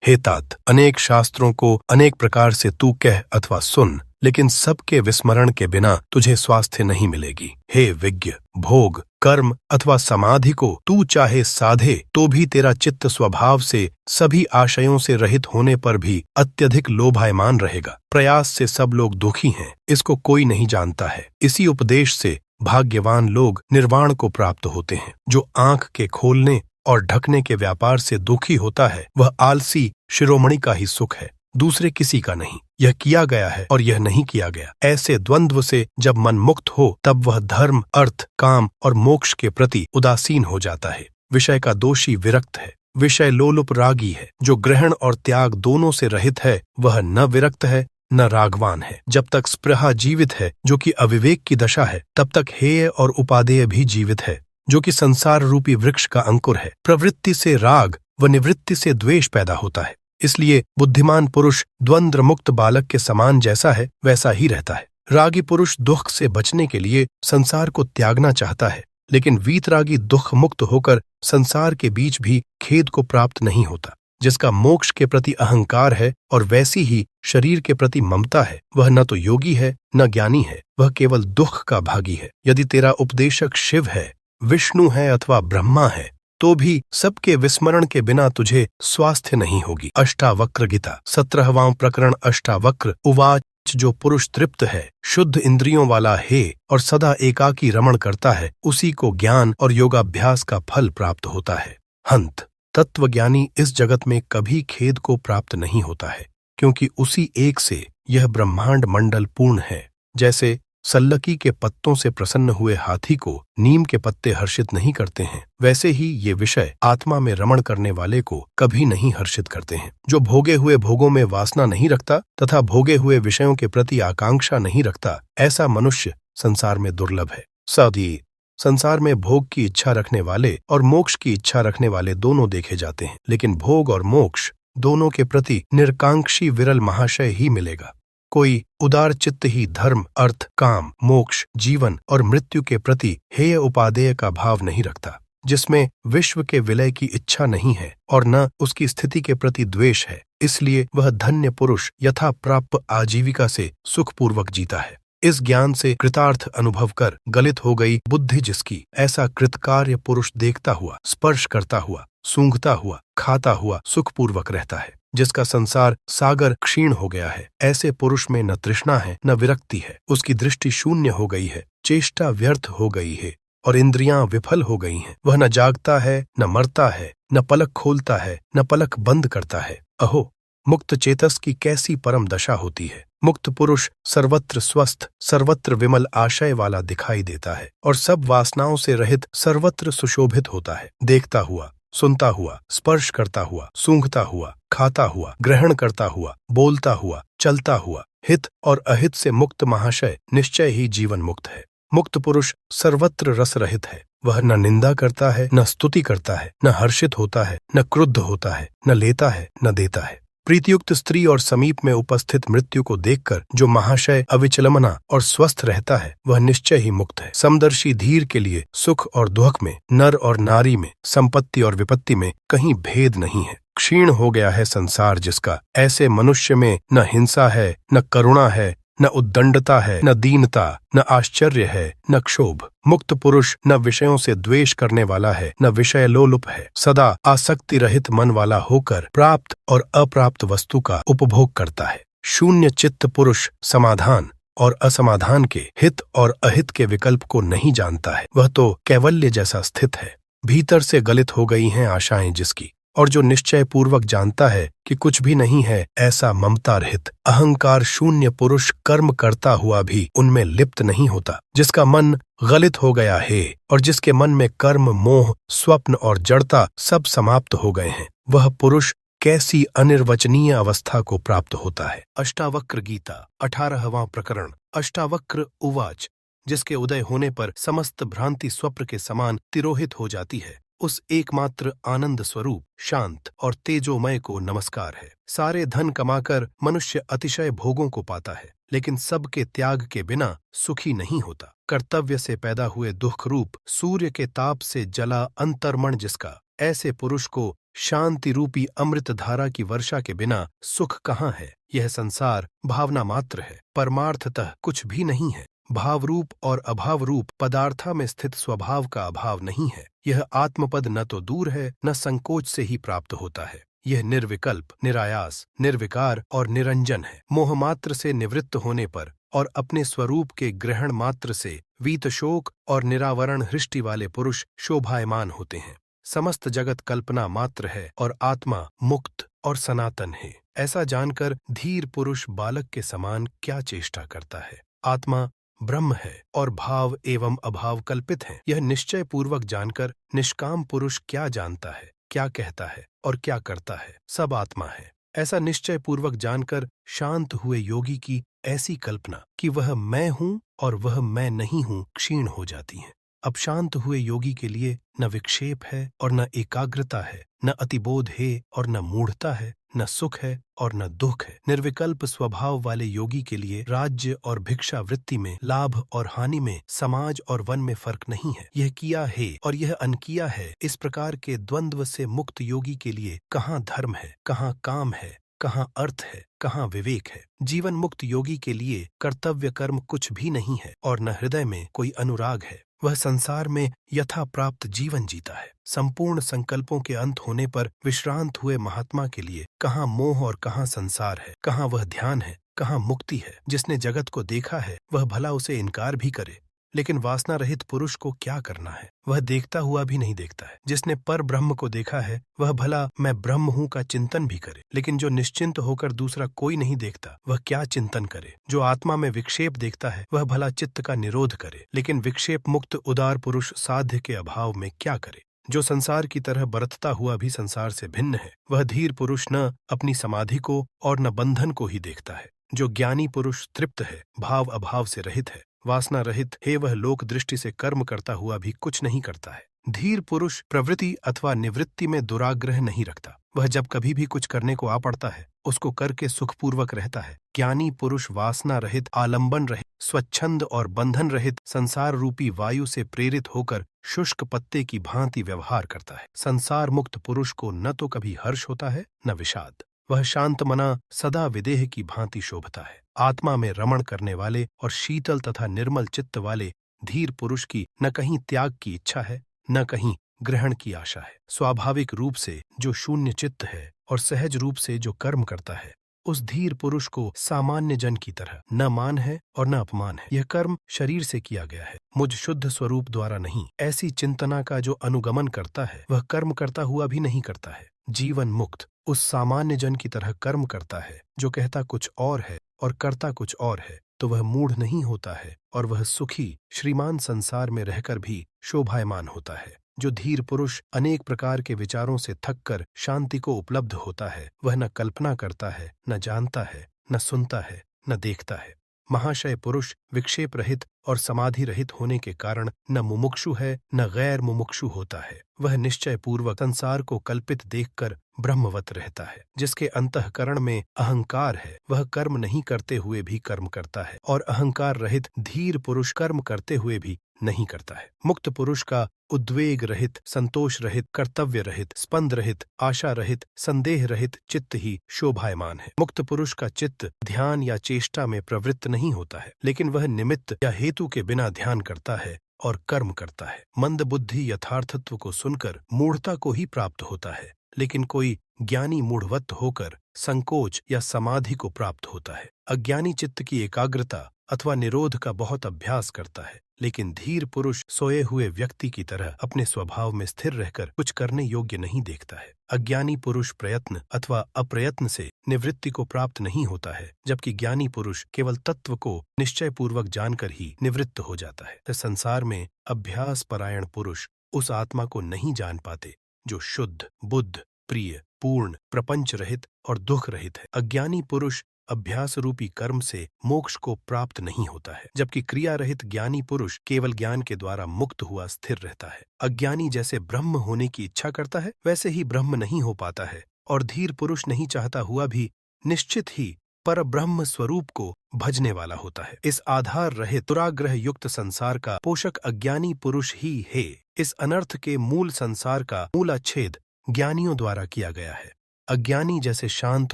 हे तात, अनेक शास्त्रों को अनेक प्रकार से तू कह अथवा सुन, लेकिन सबके विस्मरण के बिना तुझे स्वास्थ्य नहीं मिलेगी। हे विज्ञ, भोग, कर्म अथवा समाधि को तू चाहे साधे तो भी तेरा चित्त स्वभाव से सभी आशयों से रहित होने पर भी अत्यधिक लोभायमान रहेगा। प्रयास से सब लोग दुखी हैं, इसको कोई नहीं जानता है। इसी उपदेश से भाग्यवान लोग निर्वाण को प्राप्त होते हैं। जो आंख के खोलने और ढकने के व्यापार से दुखी होता है वह आलसी शिरोमणि का ही सुख है, दूसरे किसी का नहीं। यह किया गया है और यह नहीं किया गया, ऐसे द्वंद्व से जब मन मुक्त हो तब वह धर्म, अर्थ, काम और मोक्ष के प्रति उदासीन हो जाता है। विषय का दोषी विरक्त है, विषय लोलुप रागी है। जो ग्रहण और त्याग दोनों से रहित है वह न विरक्त है न रागवान है। जब तक स्पृहा जीवित है, जो कि अविवेक की दशा है, तब तक हेय और उपादेय भी जीवित है, जो कि संसार रूपी वृक्ष का अंकुर है। प्रवृत्ति से राग व निवृत्ति से द्वेष पैदा होता है। इसलिए बुद्धिमान पुरुष द्वंद्व मुक्त बालक के समान जैसा है वैसा ही रहता है। रागी पुरुष दुख से बचने के लिए संसार को त्यागना चाहता है, लेकिन वीतरागी दुख मुक्त होकर संसार के बीच भी खेद को प्राप्त नहीं होता। जिसका मोक्ष के प्रति अहंकार है और वैसी ही शरीर के प्रति ममता है, वह न तो योगी है न ज्ञानी है, वह केवल दुख का भागी है। यदि तेरा उपदेशक शिव है, विष्णु है अथवा ब्रह्मा है, तो भी सबके विस्मरण के बिना तुझे स्वास्थ्य नहीं होगी। अष्टावक्र गीता 17वां प्रकरण। अष्टावक्र उवाच। जो पुरुष तृप्त है, शुद्ध इंद्रियों वाला है और सदा एकाकी रमण करता है, उसी को ज्ञान और योगाभ्यास का फल प्राप्त होता है। हंत, तत्वज्ञानी इस जगत में कभी खेद को प्राप्त नहीं होता है, क्योंकि उसी एक से यह ब्रह्मांड मंडल पूर्ण है। जैसे सल्लकी के पत्तों से प्रसन्न हुए हाथी को नीम के पत्ते हर्षित नहीं करते हैं, वैसे ही ये विषय आत्मा में रमण करने वाले को कभी नहीं हर्षित करते हैं। जो भोगे हुए भोगों में वासना नहीं रखता तथा भोगे हुए विषयों के प्रति आकांक्षा नहीं रखता, ऐसा मनुष्य संसार में दुर्लभ है। सदी संसार में भोग की इच्छा रखने वाले और मोक्ष की इच्छा रखने वाले दोनों देखे जाते हैं, लेकिन भोग और मोक्ष दोनों के प्रति निरकांक्षी विरल महाशय ही मिलेगा। कोई उदार चित्त ही धर्म, अर्थ, काम, मोक्ष, जीवन और मृत्यु के प्रति हेय उपादेय का भाव नहीं रखता। जिसमें विश्व के विलय की इच्छा नहीं है और न उसकी स्थिति के प्रति द्वेष है, इसलिए वह धन्य पुरुष यथा प्राप्त आजीविका से सुखपूर्वक जीता है। इस ज्ञान से कृतार्थ अनुभव कर गलित हो गई बुद्धि जिसकी, ऐसा कृतकार्य पुरुष देखता हुआ, स्पर्श करता हुआ, सूंघता हुआ, खाता हुआ सुखपूर्वक रहता है। जिसका संसार सागर क्षीण हो गया है, ऐसे पुरुष में न तृष्णा है न विरक्ति है। उसकी दृष्टि शून्य हो गई है, चेष्टा व्यर्थ हो गई है, और इंद्रियां विफल हो गई हैं। वह न जागता है, न मरता है, न पलक खोलता है, न पलक बंद करता है। अहो, मुक्त चेतस की कैसी परम दशा होती है। मुक्त पुरुष सर्वत्र स्वस्थ, सर्वत्र विमल आशय वाला दिखाई देता है और सब वासनाओं से रहित सर्वत्र सुशोभित होता है। देखता हुआ, सुनता हुआ, स्पर्श करता हुआ, सूंघता हुआ, खाता हुआ, ग्रहण करता हुआ, बोलता हुआ, चलता हुआ, हित और अहित से मुक्त महाशय निश्चय ही जीवन मुक्त है। मुक्त पुरुष सर्वत्र रस रहित है। वह न निंदा करता है, न स्तुति करता है, न हर्षित होता है, न क्रुद्ध होता है, न लेता है, न देता है। प्रीतियुक्त स्त्री और समीप में उपस्थित मृत्यु को देखकर जो महाशय अविचलमना और स्वस्थ रहता है, वह निश्चय ही मुक्त है। समदर्शी धीर के लिए सुख और दुख में, नर और नारी में, संपत्ति और विपत्ति में कहीं भेद नहीं है। क्षीण हो गया है संसार जिसका, ऐसे मनुष्य में न हिंसा है, न करुणा है, न उद्दंडता है, न दीनता, न आश्चर्य है, न क्षोभ। मुक्त पुरुष न विषयों से द्वेष करने वाला है, न विषय लोलुप है। सदा आसक्ति रहित मन वाला होकर प्राप्त और अप्राप्त वस्तु का उपभोग करता है। शून्य चित्त पुरुष समाधान और असमाधान के, हित और अहित के विकल्प को नहीं जानता है। वह तो कैवल्य जैसा स्थित है। भीतर से गलित हो गई हैं आशाएं जिसकी, और जो निश्चय पूर्वक जानता है कि कुछ भी नहीं है, ऐसा ममता रहित अहंकार शून्य पुरुष कर्म करता हुआ भी उनमें लिप्त नहीं होता। जिसका मन गलित हो गया है और जिसके मन में कर्म, मोह, स्वप्न और जड़ता सब समाप्त हो गए हैं, वह पुरुष कैसी अनिर्वचनीय अवस्था को प्राप्त होता है। अष्टावक्र गीता 18वां प्रकरण। अष्टावक्र उवाच। जिसके उदय होने पर समस्त भ्रांति स्वप्न के समान तिरोहित हो जाती है, उस एकमात्र आनंद स्वरूप शांत और तेजोमय को नमस्कार है। सारे धन कमाकर मनुष्य अतिशय भोगों को पाता है, लेकिन सबके त्याग के बिना सुखी नहीं होता। कर्तव्य से पैदा हुए दुख रूप सूर्य के ताप से जला अंतर्मन जिसका, ऐसे पुरुष को शांति रूपी अमृत धारा की वर्षा के बिना सुख कहाँ है। यह संसार भावना मात्र है, परमार्थतः कुछ भी नहीं है। भाव रूप और अभाव रूप पदार्था में स्थित स्वभाव का अभाव नहीं है। यह आत्मपद न तो दूर है, न संकोच से ही प्राप्त होता है। यह निर्विकल्प, निरायास, निर्विकार और निरंजन है। मोह मात्र से निवृत्त होने पर और अपने स्वरूप के ग्रहण मात्र से वीत शोक और निरावरण हृष्टि वाले पुरुष शोभायमान होते हैं। समस्त जगत कल्पना मात्र है और आत्मा मुक्त और सनातन है। ऐसा जानकर धीर पुरुष बालक के समान क्या चेष्टा करता है। आत्मा ब्रह्म है और भाव एवं अभाव कल्पित हैं। यह निश्चय पूर्वक जानकर निष्काम पुरुष क्या जानता है, क्या कहता है और क्या करता है, सब आत्मा है। ऐसा निश्चय पूर्वक जानकर शांत हुए योगी की ऐसी कल्पना कि वह मैं हूँ और वह मैं नहीं हूँ क्षीण हो जाती है। अब शांत हुए योगी के लिए न विक्षेप है और न एकाग्रता है, न अतिबोध है और न मूढ़ता है, न सुख है और न दुख है। निर्विकल्प स्वभाव वाले योगी के लिए राज्य और भिक्षा वृत्ति में, लाभ और हानि में, समाज और वन में फर्क नहीं है। यह किया है और यह अनकिया है, इस प्रकार के द्वंद्व से मुक्त योगी के लिए कहाँ धर्म है, कहाँ काम है, कहाँ अर्थ है, कहाँ विवेक है। जीवन मुक्त योगी के लिए कर्तव्य कर्म कुछ भी नहीं है और न हृदय में कोई अनुराग है। वह संसार में यथा प्राप्त जीवन जीता है। संपूर्ण संकल्पों के अंत होने पर विश्रांत हुए महात्मा के लिए कहाँ मोह और कहाँ संसार है, कहाँ वह ध्यान है, कहाँ मुक्ति है। जिसने जगत को देखा है वह भला उसे इनकार भी करे, लेकिन वासना रहित पुरुष को क्या करना है, वह देखता हुआ भी नहीं देखता है। जिसने पर ब्रह्म को देखा है वह भला मैं ब्रह्म हूँ का चिंतन भी करे, लेकिन जो निश्चिंत होकर दूसरा कोई नहीं देखता वह क्या चिंतन करे। जो आत्मा में विक्षेप देखता है वह भला चित्त का निरोध करे, लेकिन विक्षेप मुक्त उदार पुरुष साध्य के अभाव में क्या करे। जो संसार की तरह बरतता हुआ भी संसार से भिन्न है, वह धीर पुरुष न अपनी समाधि को और न बंधन को ही देखता है। जो ज्ञानी पुरुष तृप्त है, भाव अभाव से रहित है, वासना रहित है, वह लोक दृष्टि से कर्म करता हुआ भी कुछ नहीं करता है। धीर पुरुष प्रवृत्ति अथवा निवृत्ति में दुराग्रह नहीं रखता। वह जब कभी भी कुछ करने को आ पड़ता है उसको करके सुखपूर्वक रहता है। ज्ञानी पुरुष वासना रहित, आलंबन रहित, स्वच्छंद और बंधन रहित संसार रूपी वायु से प्रेरित होकर शुष्क पत्ते की भांति व्यवहार करता है। संसार मुक्त पुरुष को न तो कभी हर्ष होता है न विषाद। वह शांत मना सदा विदेह की भांति शोभता है। आत्मा में रमण करने वाले और शीतल तथा निर्मल चित्त वाले धीर पुरुष की न कहीं त्याग की इच्छा है, न कहीं ग्रहण की आशा है। स्वाभाविक रूप से जो शून्य चित्त है और सहज रूप से जो कर्म करता है, उस धीर पुरुष को सामान्य जन की तरह न मान है और न अपमान है। यह कर्म शरीर से किया गया है, मुझ शुद्ध स्वरूप द्वारा नहीं। ऐसी चिंतना का जो अनुगमन करता है वह कर्म करता हुआ भी नहीं करता है। जीवन मुक्त उस सामान्य जन की तरह कर्म करता है जो कहता कुछ और है और करता कुछ और है, तो वह मूढ़ नहीं होता है और वह सुखी श्रीमान संसार में रहकर भी शोभायमान होता है। जो धीर पुरुष अनेक प्रकार के विचारों से थककर शांति को उपलब्ध होता है, वह न कल्पना करता है, न जानता है, न सुनता है, न देखता है। महाशय पुरुष विक्षेप रहित और समाधि रहित होने के कारण न मुमुक्षु है न गैर मुमुक्षु होता है। वह निश्चय पूर्वक संसार को कल्पित देखकर ब्रह्मवत रहता है। जिसके अंतःकरण में अहंकार है वह कर्म नहीं करते हुए भी कर्म करता है, और अहंकार रहित धीर पुरुष कर्म करते हुए भी नहीं करता है। मुक्त पुरुष का उद्वेग रहित, संतोष रहित, कर्तव्य रहित, स्पंद रहित, आशा रहित, संदेह रहित चित्त ही शोभायमान है। मुक्त पुरुष का चित्त ध्यान या चेष्टा में प्रवृत्त नहीं होता है, लेकिन वह निमित्त या हेतु के बिना ध्यान करता है और कर्म करता है। मंद बुद्धि यथार्थत्व को सुनकर मूढ़ता को ही प्राप्त होता है, लेकिन कोई ज्ञानी मूढ़वत होकर संकोच या समाधि को प्राप्त होता है। अज्ञानी चित्त की एकाग्रता अथवा निरोध का बहुत अभ्यास करता है, लेकिन धीर पुरुष सोए हुए व्यक्ति की तरह अपने स्वभाव में स्थिर रहकर कुछ करने योग्य नहीं देखता है। अज्ञानी पुरुष प्रयत्न अथवा अप्रयत्न से निवृत्ति को प्राप्त नहीं होता है, जबकि ज्ञानी पुरुष केवल तत्व को निश्चय पूर्वक जानकर ही निवृत्त हो जाता है। तो संसार में अभ्यास परायण पुरुष उस आत्मा को नहीं जान पाते जो शुद्ध, बुद्ध, प्रिय, पूर्ण, प्रपंच रहित और दुख रहित है। अज्ञानी पुरुष अभ्यास रूपी कर्म से मोक्ष को प्राप्त नहीं होता है, जबकि क्रिया रहित ज्ञानी पुरुष केवल ज्ञान के द्वारा मुक्त हुआ स्थिर रहता है। अज्ञानी जैसे ब्रह्म होने की इच्छा करता है वैसे ही ब्रह्म नहीं हो पाता है, और धीर पुरुष नहीं चाहता हुआ भी निश्चित ही पर ब्रह्म स्वरूप को भजने वाला होता है। इस आधार रहित दुराग्रह युक्त संसार का पोषक अज्ञानी पुरुष ही है। इस अनर्थ के मूल संसार का मूलाच्छेद ज्ञानियों द्वारा किया गया है। अज्ञानी जैसे शांत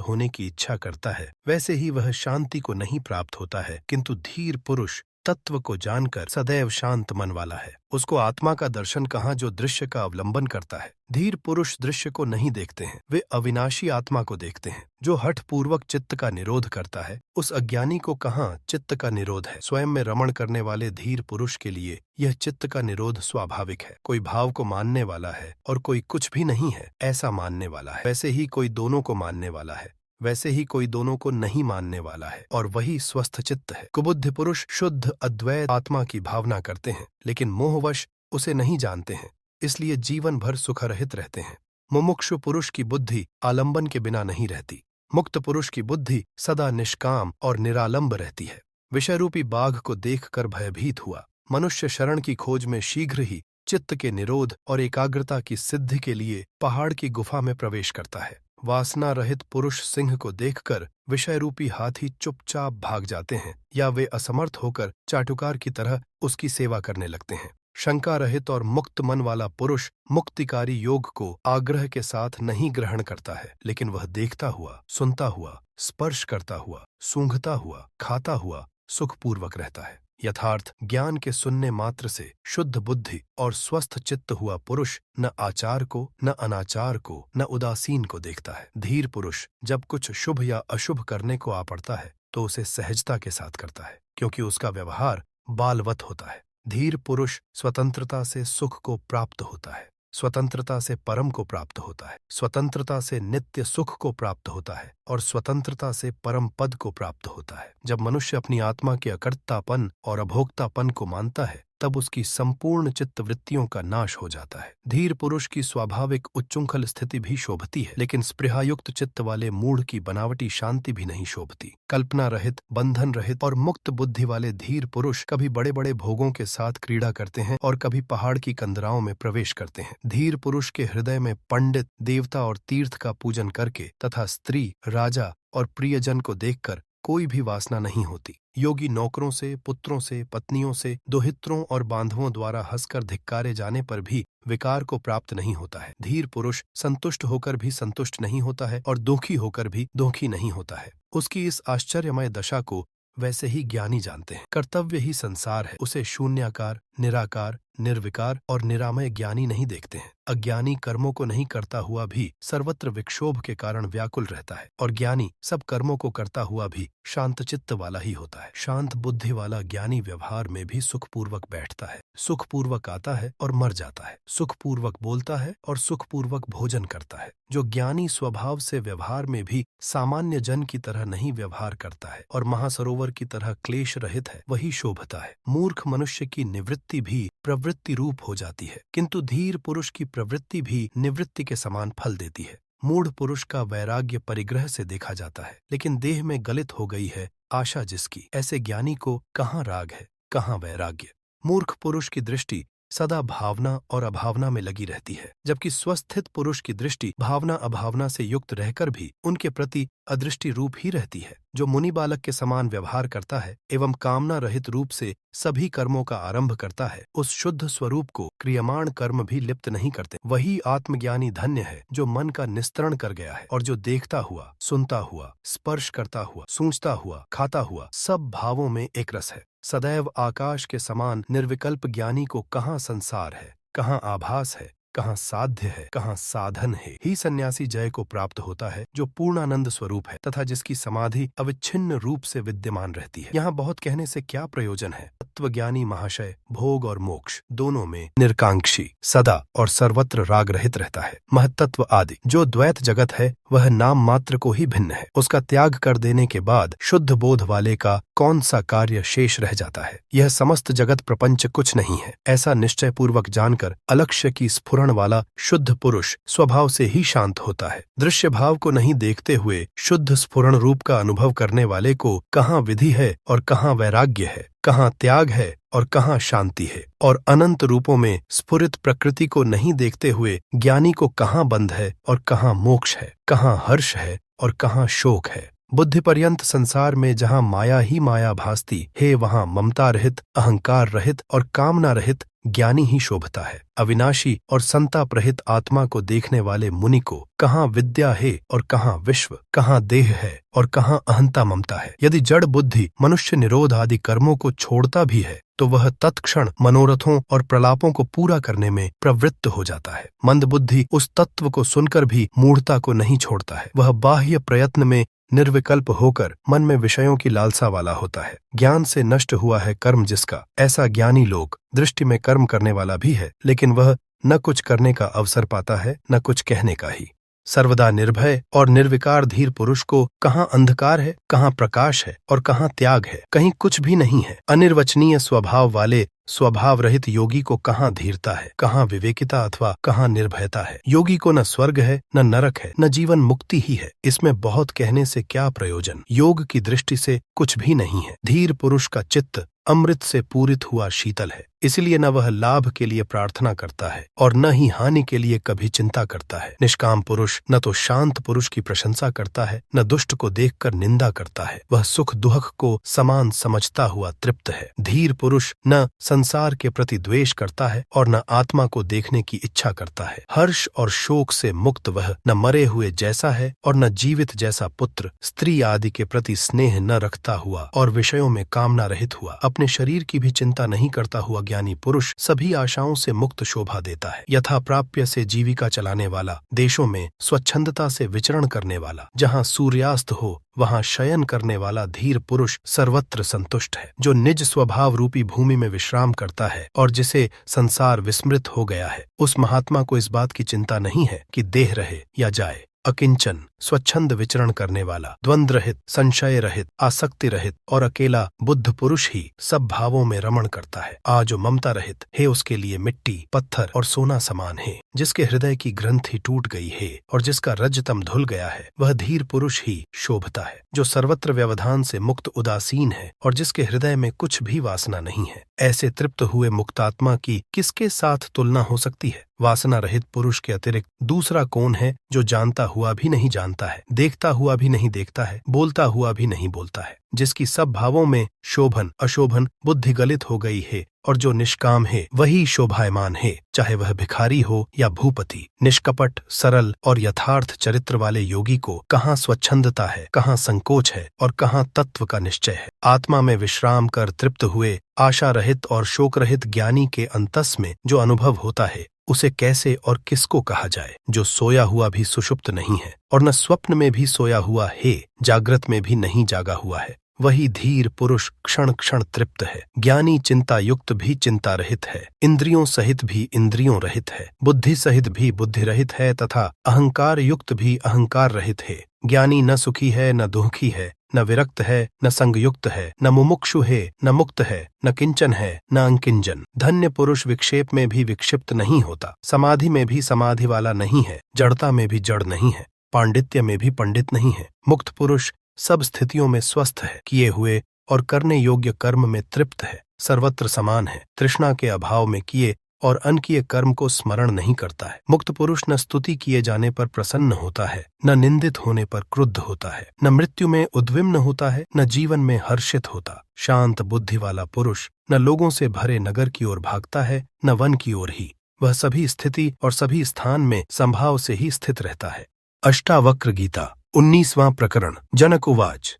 होने की इच्छा करता है वैसे ही वह शांति को नहीं प्राप्त होता है, किंतु धीर पुरुष तत्व को जानकर सदैव शांत मन वाला है। उसको आत्मा का दर्शन कहाँ जो दृश्य का अवलंबन करता है। धीर पुरुष दृश्य को नहीं देखते हैं, वे अविनाशी आत्मा को देखते हैं जो हठ पूर्वक चित्त का निरोध करता है। उस अज्ञानी को कहाँ चित्त का निरोध है। स्वयं में रमण करने वाले धीर पुरुष के लिए यह चित्त का निरोध स्वाभाविक है। कोई भाव को मानने वाला है और कोई कुछ भी नहीं है ऐसा मानने वाला है। वैसे ही कोई दोनों को मानने वाला है, वैसे ही कोई दोनों को नहीं मानने वाला है, और वही स्वस्थ चित्त है। कुबुद्ध पुरुष शुद्ध अद्वैत आत्मा की भावना करते हैं, लेकिन मोहवश उसे नहीं जानते हैं, इसलिए जीवन भर सुखरहित रहते हैं। मुमुक्षु पुरुष की बुद्धि आलंबन के बिना नहीं रहती। मुक्त पुरुष की बुद्धि सदा निष्काम और निरालंब रहती है। विषय रूपी बाघ को देखकर भयभीत हुआ मनुष्य शरण की खोज में शीघ्र ही चित्त के निरोध और एकाग्रता की सिद्धि के लिए पहाड़ की गुफा में प्रवेश करता है। वासना रहित पुरुष सिंह को देखकर विषय रूपी हाथी चुपचाप भाग जाते हैं, या वे असमर्थ होकर चाटुकार की तरह उसकी सेवा करने लगते हैं। शंका रहित और मुक्त मन वाला पुरुष मुक्तिकारी योग को आग्रह के साथ नहीं ग्रहण करता है, लेकिन वह देखता हुआ, सुनता हुआ, स्पर्श करता हुआ, सूंघता हुआ, खाता हुआ सुखपूर्वक रहता है। यथार्थ ज्ञान के सुनने मात्र से शुद्ध बुद्धि और स्वस्थ चित्त हुआ पुरुष न आचार को, न अनाचार को, न उदासीन को देखता है। धीर पुरुष जब कुछ शुभ या अशुभ करने को आ पड़ता है तो उसे सहजता के साथ करता है, क्योंकि उसका व्यवहार बालवत होता है। धीर पुरुष स्वतंत्रता से सुख को प्राप्त होता है, स्वतंत्रता से परम को प्राप्त होता है, स्वतंत्रता से नित्य सुख को प्राप्त होता है, और स्वतंत्रता से परम पद को प्राप्त होता है। जब मनुष्य अपनी आत्मा के अकर्तापन और अभोक्तापन को मानता है तब उसकी संपूर्ण चित्त वृत्तियों का नाश हो जाता है। धीर पुरुष की स्वाभाविक उच्चुंखल स्थिति भी शोभती है, लेकिन स्पृहायुक्त चित्त वाले मूढ़ की बनावटी शांति भी नहीं शोभती। कल्पना रहित, बंधन रहित और मुक्त बुद्धि वाले धीर पुरुष कभी बड़े बड़े भोगों के साथ क्रीड़ा करते हैं और कभी पहाड़ की कंदराओं में प्रवेश करते हैं। धीर पुरुष के हृदय में पंडित, देवता और तीर्थ का पूजन करके तथा स्त्री, राजा और प्रियजन को देखकर कोई भी वासना नहीं होती। योगी नौकरों से, पुत्रों से, पत्नियों से, दोहित्रों और बांधवों द्वारा हंसकर धिक्कारे जाने पर भी विकार को प्राप्त नहीं होता है। धीर पुरुष संतुष्ट होकर भी संतुष्ट नहीं होता है और दुखी होकर भी दुखी नहीं होता है। उसकी इस आश्चर्यमय दशा को वैसे ही ज्ञानी जानते हैं। कर्तव्य ही संसार है, उसे शून्याकार, निराकार, निर्विकार और निरामय ज्ञानी नहीं देखते हैं। अज्ञानी कर्मों को नहीं करता हुआ भी सर्वत्र विक्षोभ के कारण व्याकुल रहता है और ज्ञानी सब कर्मों को करता हुआ भी शांत चित्त वाला ही होता है। शांत बुद्धि वाला ज्ञानी व्यवहार में भी सुखपूर्वक बैठता है, सुखपूर्वक आता है और मर जाता है, सुखपूर्वक बोलता है और सुखपूर्वक भोजन करता है। जो ज्ञानी स्वभाव से व्यवहार में भी सामान्य जन की तरह नहीं व्यवहार करता है और महासरोवर की तरह क्लेश रहित है, वही शोभता है। मूर्ख मनुष्य की निवृत्ति भी प्रवृत्ति रूप हो जाती है, किंतु धीर पुरुष की प्रवृत्ति भी निवृत्ति के समान फल देती है। मूढ़ पुरुष का वैराग्य परिग्रह से देखा जाता है, लेकिन देह में गलित हो गई है आशा जिसकी, ऐसे ज्ञानी को कहाँ राग है, कहाँ वैराग्य। मूर्ख पुरुष की दृष्टि सदा भावना और अभावना में लगी रहती है, जबकि स्वस्थित पुरुष की दृष्टि भावना अभावना से युक्त रहकर भी उनके प्रति अदृष्टि रूप ही रहती है। जो मुनि बालक के समान व्यवहार करता है एवं कामना रहित रूप से सभी कर्मों का आरंभ करता है, उस शुद्ध स्वरूप को क्रियमाण कर्म भी लिप्त नहीं करते। वही आत्मज्ञानी धन्य है जो मन का निस्तरण कर गया है और जो देखता हुआ, सुनता हुआ, स्पर्श करता हुआ, सूंघता हुआ, खाता हुआ सब भावों में एक रस है। सदैव आकाश के समान निर्विकल्प ज्ञानी को कहाँ संसार है, कहाँ आभास है, कहाँ साध्य है, कहाँ साधन है। ही सन्यासी जय को प्राप्त होता है जो पूर्णानंद स्वरूप है तथा जिसकी समाधि अविच्छिन्न रूप से विद्यमान रहती है। यहाँ बहुत कहने से क्या प्रयोजन है। तत्वज्ञानी महाशय भोग और मोक्ष दोनों में निरकांक्षी, सदा और सर्वत्र राग रहित रहता है। महत्त्व आदि जो द्वैत जगत है वह नाम मात्र को ही भिन्न है। उसका त्याग कर देने के बाद शुद्ध बोध वाले का कौन सा कार्य शेष रह जाता है। यह समस्त जगत प्रपंच कुछ नहीं है, ऐसा निश्चय पूर्वक जानकर अलक्ष्य की स्फुरण वाला शुद्ध पुरुष स्वभाव से ही शांत होता है। दृश्य भाव को नहीं देखते हुए शुद्ध स्फुरण रूप का अनुभव करने वाले को कहाँ विधि है और कहाँ वैराग्य है, कहाँ त्याग है और कहाँ शांति है। और अनंत रूपों में स्फुरित प्रकृति को नहीं देखते हुए ज्ञानी को कहाँ बंध है और कहाँ मोक्ष है, कहाँ हर्ष है और कहाँ शोक है। बुद्धि पर्यंत संसार में जहाँ माया ही माया भासती है, वहाँ ममता रहित, अहंकार रहित और कामना रहित ज्ञानी ही शोभता है। अविनाशी और संताप रहित आत्मा को देखने वाले मुनि को कहाँ विद्या है और कहाँ विश्व, कहाँ देह है और कहाँ अहंता ममता है। यदि जड़ बुद्धि मनुष्य निरोध आदि कर्मों को छोड़ता भी है तो वह तत्क्षण मनोरथों और प्रलापों को पूरा करने में प्रवृत्त हो जाता है। मंद बुद्धि उस तत्व को सुनकर भी मूढ़ता को नहीं छोड़ता है। वह बाह्य प्रयत्न में निर्विकल्प होकर मन में विषयों की लालसा वाला होता है। ज्ञान से नष्ट हुआ है कर्म जिसका, ऐसा ज्ञानी लोग दृष्टि में कर्म करने वाला भी है, लेकिन वह न कुछ करने का अवसर पाता है न कुछ कहने का ही। सर्वदा निर्भय और निर्विकार धीर पुरुष को कहाँ अंधकार है, कहाँ प्रकाश है और कहाँ त्याग है, कहीं कुछ भी नहीं है। अनिर्वचनीय स्वभाव वाले स्वभाव रहित योगी को कहाँ धीरता है, कहाँ विवेकिता अथवा कहाँ निर्भयता है। योगी को न स्वर्ग है, न नरक है, न जीवन मुक्ति ही है। इसमें बहुत कहने से क्या प्रयोजन। योग की दृष्टि से कुछ भी नहीं है। धीर पुरुष का चित्त अमृत से पूरित हुआ शीतल है, इसलिए न वह लाभ के लिए प्रार्थना करता है और न ही हानि के लिए कभी चिंता करता है। निष्काम पुरुष न तो शांत पुरुष की प्रशंसा करता है, न दुष्ट को देखकर निंदा करता है। वह सुख दुख को समान समझता हुआ तृप्त है। धीर पुरुष न संसार के प्रति द्वेष करता है और न आत्मा को देखने की इच्छा करता है। हर्ष और शोक से मुक्त वह न मरे हुए जैसा है और न जीवित जैसा पुत्र, स्त्री आदि के प्रति स्नेह न रखता हुआ और विषयों में कामना रहित हुआ, अपने शरीर की भी चिंता नहीं करता हुआ ज्ञानी पुरुष सभी आशाओं से मुक्त शोभा देता है। यथा प्राप्य से जीविका चलाने वाला, देशों में स्वच्छंदता से विचरण करने वाला, जहाँ सूर्यास्त हो वहाँ शयन करने वाला धीर पुरुष सर्वत्र संतुष्ट है। जो निज स्वभाव रूपी भूमि में विश्राम करता है और जिसे संसार विस्मृत हो गया है, उस महात्मा को इस बात की चिंता नहीं है कि देह रहे या जाए। अकिंचन, स्वच्छंद विचरण करने वाला, द्वंद्व रहित, संशय रहित, आसक्ति रहित और अकेला बुद्ध पुरुष ही सब भावों में रमण करता है। जो ममता रहित है उसके लिए मिट्टी, पत्थर और सोना समान है। जिसके हृदय की ग्रंथि टूट गई है और जिसका रजतम धुल गया है, वह धीर पुरुष ही शोभता है। जो सर्वत्र व्यवधान से मुक्त उदासीन है और जिसके हृदय में कुछ भी वासना नहीं है, ऐसे तृप्त हुए मुक्तात्मा की किसके साथ तुलना हो सकती है। वासना रहित पुरुष के अतिरिक्त दूसरा कौन है जो जानता हुआ भी नहीं जानता जानता है, देखता हुआ भी नहीं देखता है, बोलता हुआ भी नहीं बोलता है, जिसकी सब भावों में शोभन अशोभन बुद्धि गलित हो गई है और जो निष्काम है वही शोभायमान है, चाहे वह भिखारी हो या भूपति। निष्कपट सरल और यथार्थ चरित्र वाले योगी को कहाँ स्वच्छंदता है, कहाँ संकोच है और कहाँ तत्व का निश्चय है। आत्मा में विश्राम कर तृप्त हुए आशा रहित और शोक रहित ज्ञानी के अंतस में जो अनुभव होता है उसे कैसे और किसको कहा जाए। जो सोया हुआ भी सुषुप्त नहीं है और न स्वप्न में भी सोया हुआ है, जागृत में भी नहीं जागा हुआ है, वही धीर पुरुष क्षण क्षण तृप्त है। ज्ञानी चिंता युक्त भी चिंता रहित है, इंद्रियों सहित भी इंद्रियों रहित है, बुद्धि सहित भी बुद्धि रहित है तथा अहंकार युक्त भी अहंकार रहित है। ज्ञानी न सुखी है, न दुखी है, न विरक्त है, न संगयुक्त है, न मुमुक्षु है, न मुक्त है, न किंचन है, न अंकिंचन। धन्य पुरुष विक्षेप में भी विक्षिप्त नहीं होता, समाधि में भी समाधि वाला नहीं है, जड़ता में भी जड़ नहीं है, पांडित्य में भी पंडित नहीं है। मुक्त पुरुष सब स्थितियों में स्वस्थ है, किए हुए और करने योग्य कर्म में तृप्त है, सर्वत्र समान है, तृष्णा के अभाव में किए और अनकिए कर्म को स्मरण नहीं करता है। मुक्त पुरुष न स्तुति किए जाने पर प्रसन्न होता है, न निंदित होने पर क्रुद्ध होता है, न मृत्यु में उद्विग्न होता है, न जीवन में हर्षित होता। शांत बुद्धि वाला पुरुष न लोगों से भरे नगर की ओर भागता है, न वन की ओर ही। वह सभी स्थिति और सभी स्थान में संभाव से ही स्थित रहता है। अष्टावक्र गीता 19वां प्रकरण। जनक उवाच।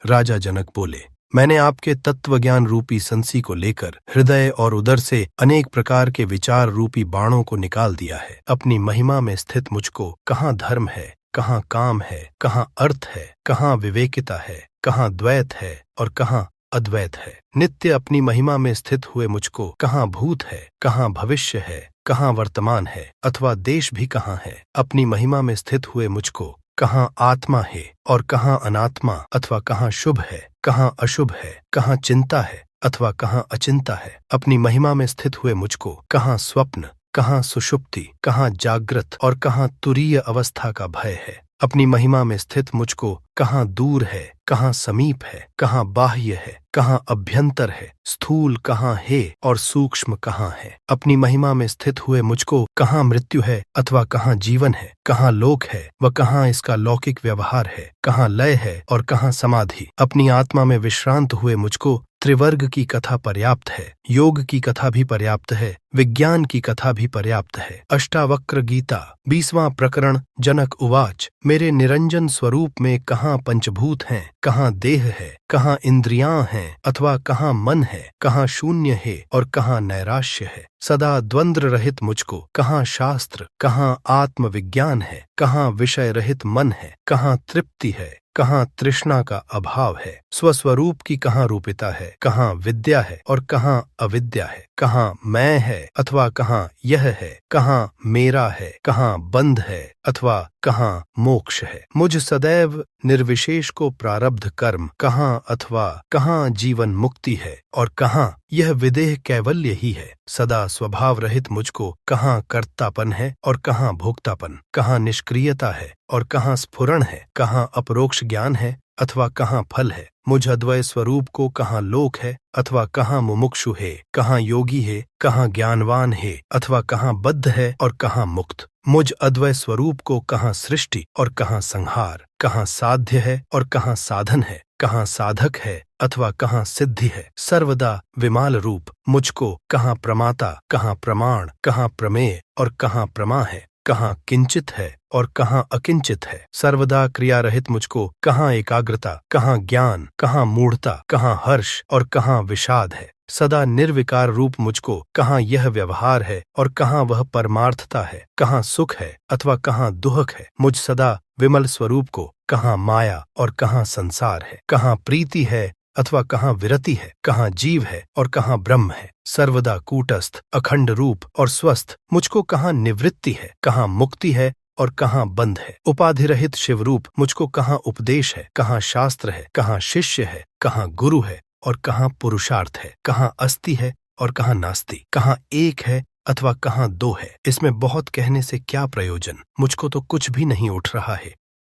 राजा जनक बोले, मैंने आपके तत्वज्ञान रूपी संसी को लेकर हृदय और उदर से अनेक प्रकार के विचार रूपी बाणों को निकाल दिया है। अपनी महिमा में स्थित मुझको कहाँ धर्म है, कहाँ काम है, कहाँ अर्थ है, कहाँ विवेकिता है, कहाँ द्वैत है और कहाँ अद्वैत है। नित्य अपनी महिमा में स्थित हुए मुझको कहाँ भूत है, कहाँ भविष्य है, कहाँ वर्तमान है अथवा देश भी कहाँ है। अपनी महिमा में स्थित हुए मुझको कहाँ आत्मा है और कहाँ अनात्मा अथवा कहाँ शुभ है, कहाँ अशुभ है, कहाँ चिंता है अथवा कहाँ अचिंता है। अपनी महिमा में स्थित हुए मुझको कहाँ स्वप्न, कहाँ सुषुप्ति, कहाँ जागृत और कहाँ तुरीय अवस्था का भय है। अपनी महिमा में स्थित मुझको कहाँ दूर है, कहाँ समीप है, कहाँ बाह्य है, कहाँ अभ्यंतर है, स्थूल कहाँ है और सूक्ष्म कहाँ है। अपनी महिमा में स्थित हुए मुझको कहाँ मृत्यु है अथवा कहाँ जीवन है, कहाँ लोक है व कहाँ इसका लौकिक व्यवहार है, कहाँ लय है और कहाँ समाधि। अपनी आत्मा में विश्रांत हुए मुझको त्रिवर्ग की कथा पर्याप्त है, योग की कथा भी पर्याप्त है, विज्ञान की कथा भी पर्याप्त है। अष्टावक्र गीता 20वां प्रकरण। जनक उवाच। मेरे निरंजन स्वरूप में कहाँ पंचभूत हैं, कहाँ देह है, कहाँ इंद्रियां हैं अथवा कहाँ मन है, कहाँ शून्य है और कहाँ नैराश्य है। सदा द्वंद्व रहित मुझको कहाँ शास्त्र, कहाँ आत्मविज्ञान है, कहाँ विषय रहित मन है, कहाँ तृप्ति है, कहाँ तृष्णा का अभाव है। स्वस्वरूप की कहाँ रूपिता है, कहाँ विद्या है और कहाँ अविद्या है, कहाँ मैं है अथवा कहाँ यह है, कहाँ मेरा है, कहाँ बंध है अथवा कहाँ मोक्ष है। मुझ सदैव निर्विशेष को प्रारब्ध कर्म कहाँ अथवा कहाँ जीवन मुक्ति है और कहाँ यह विदेह कैवल्य ही है। सदा स्वभाव रहित मुझको कहाँ कर्तापन है और कहाँ भोक्तापन, कहाँ निष्क्रियता है और कहाँ स्फुरण है, कहाँ अपरोक्ष ज्ञान है अथवा कहाँ फल है। मुझ अद्वय स्वरूप को कहाँ लोक है अथवा कहाँ मुमुक्षु है, कहाँ योगी है, कहाँ ज्ञानवान है अथवा कहाँ बद्ध है और कहाँ मुक्त। मुझ अद्वय स्वरूप को कहाँ सृष्टि और कहाँ संहार, कहाँ साध्य है और कहाँ साधन है, कहाँ साधक है अथवा कहाँ सिद्धि है। सर्वदा विमाल रूप मुझको कहाँ प्रमाता, कहाँ प्रमाण, कहाँ प्रमेय और कहाँ प्रमा है, कहाँ किंचित है और कहाँ अकिंचित है। सर्वदा क्रिया रहित मुझको कहाँ एकाग्रता, कहाँ ज्ञान, कहाँ मूढ़ता, कहाँ हर्ष और कहाँ विषाद है। सदा निर्विकार रूप मुझको कहाँ यह व्यवहार है और कहाँ वह परमार्थता है, कहाँ सुख है अथवा कहाँ दुख है। मुझ सदा विमल स्वरूप को कहाँ माया और कहाँ संसार है, कहाँ प्रीति है अथवा कहाँ विरति है, कहाँ जीव है और कहाँ ब्रह्म है। सर्वदा कूटस्थ अखंड रूप और स्वस्थ मुझको कहाँ निवृत्ति है, कहाँ मुक्ति है और कहाँ बंध है। उपाधि रहित शिवरूप मुझको कहाँ उपदेश है, कहाँ शास्त्र है, कहाँ शिष्य है, कहाँ गुरु है और कहाँ पुरुषार्थ है, कहाँ अस्ति है और कहाँ नास्ति, कहाँ एक है अथवा कहाँ दो है। इसमें बहुत कहने से क्या प्रयोजन, मुझको तो कुछ भी नहीं उठ रहा है।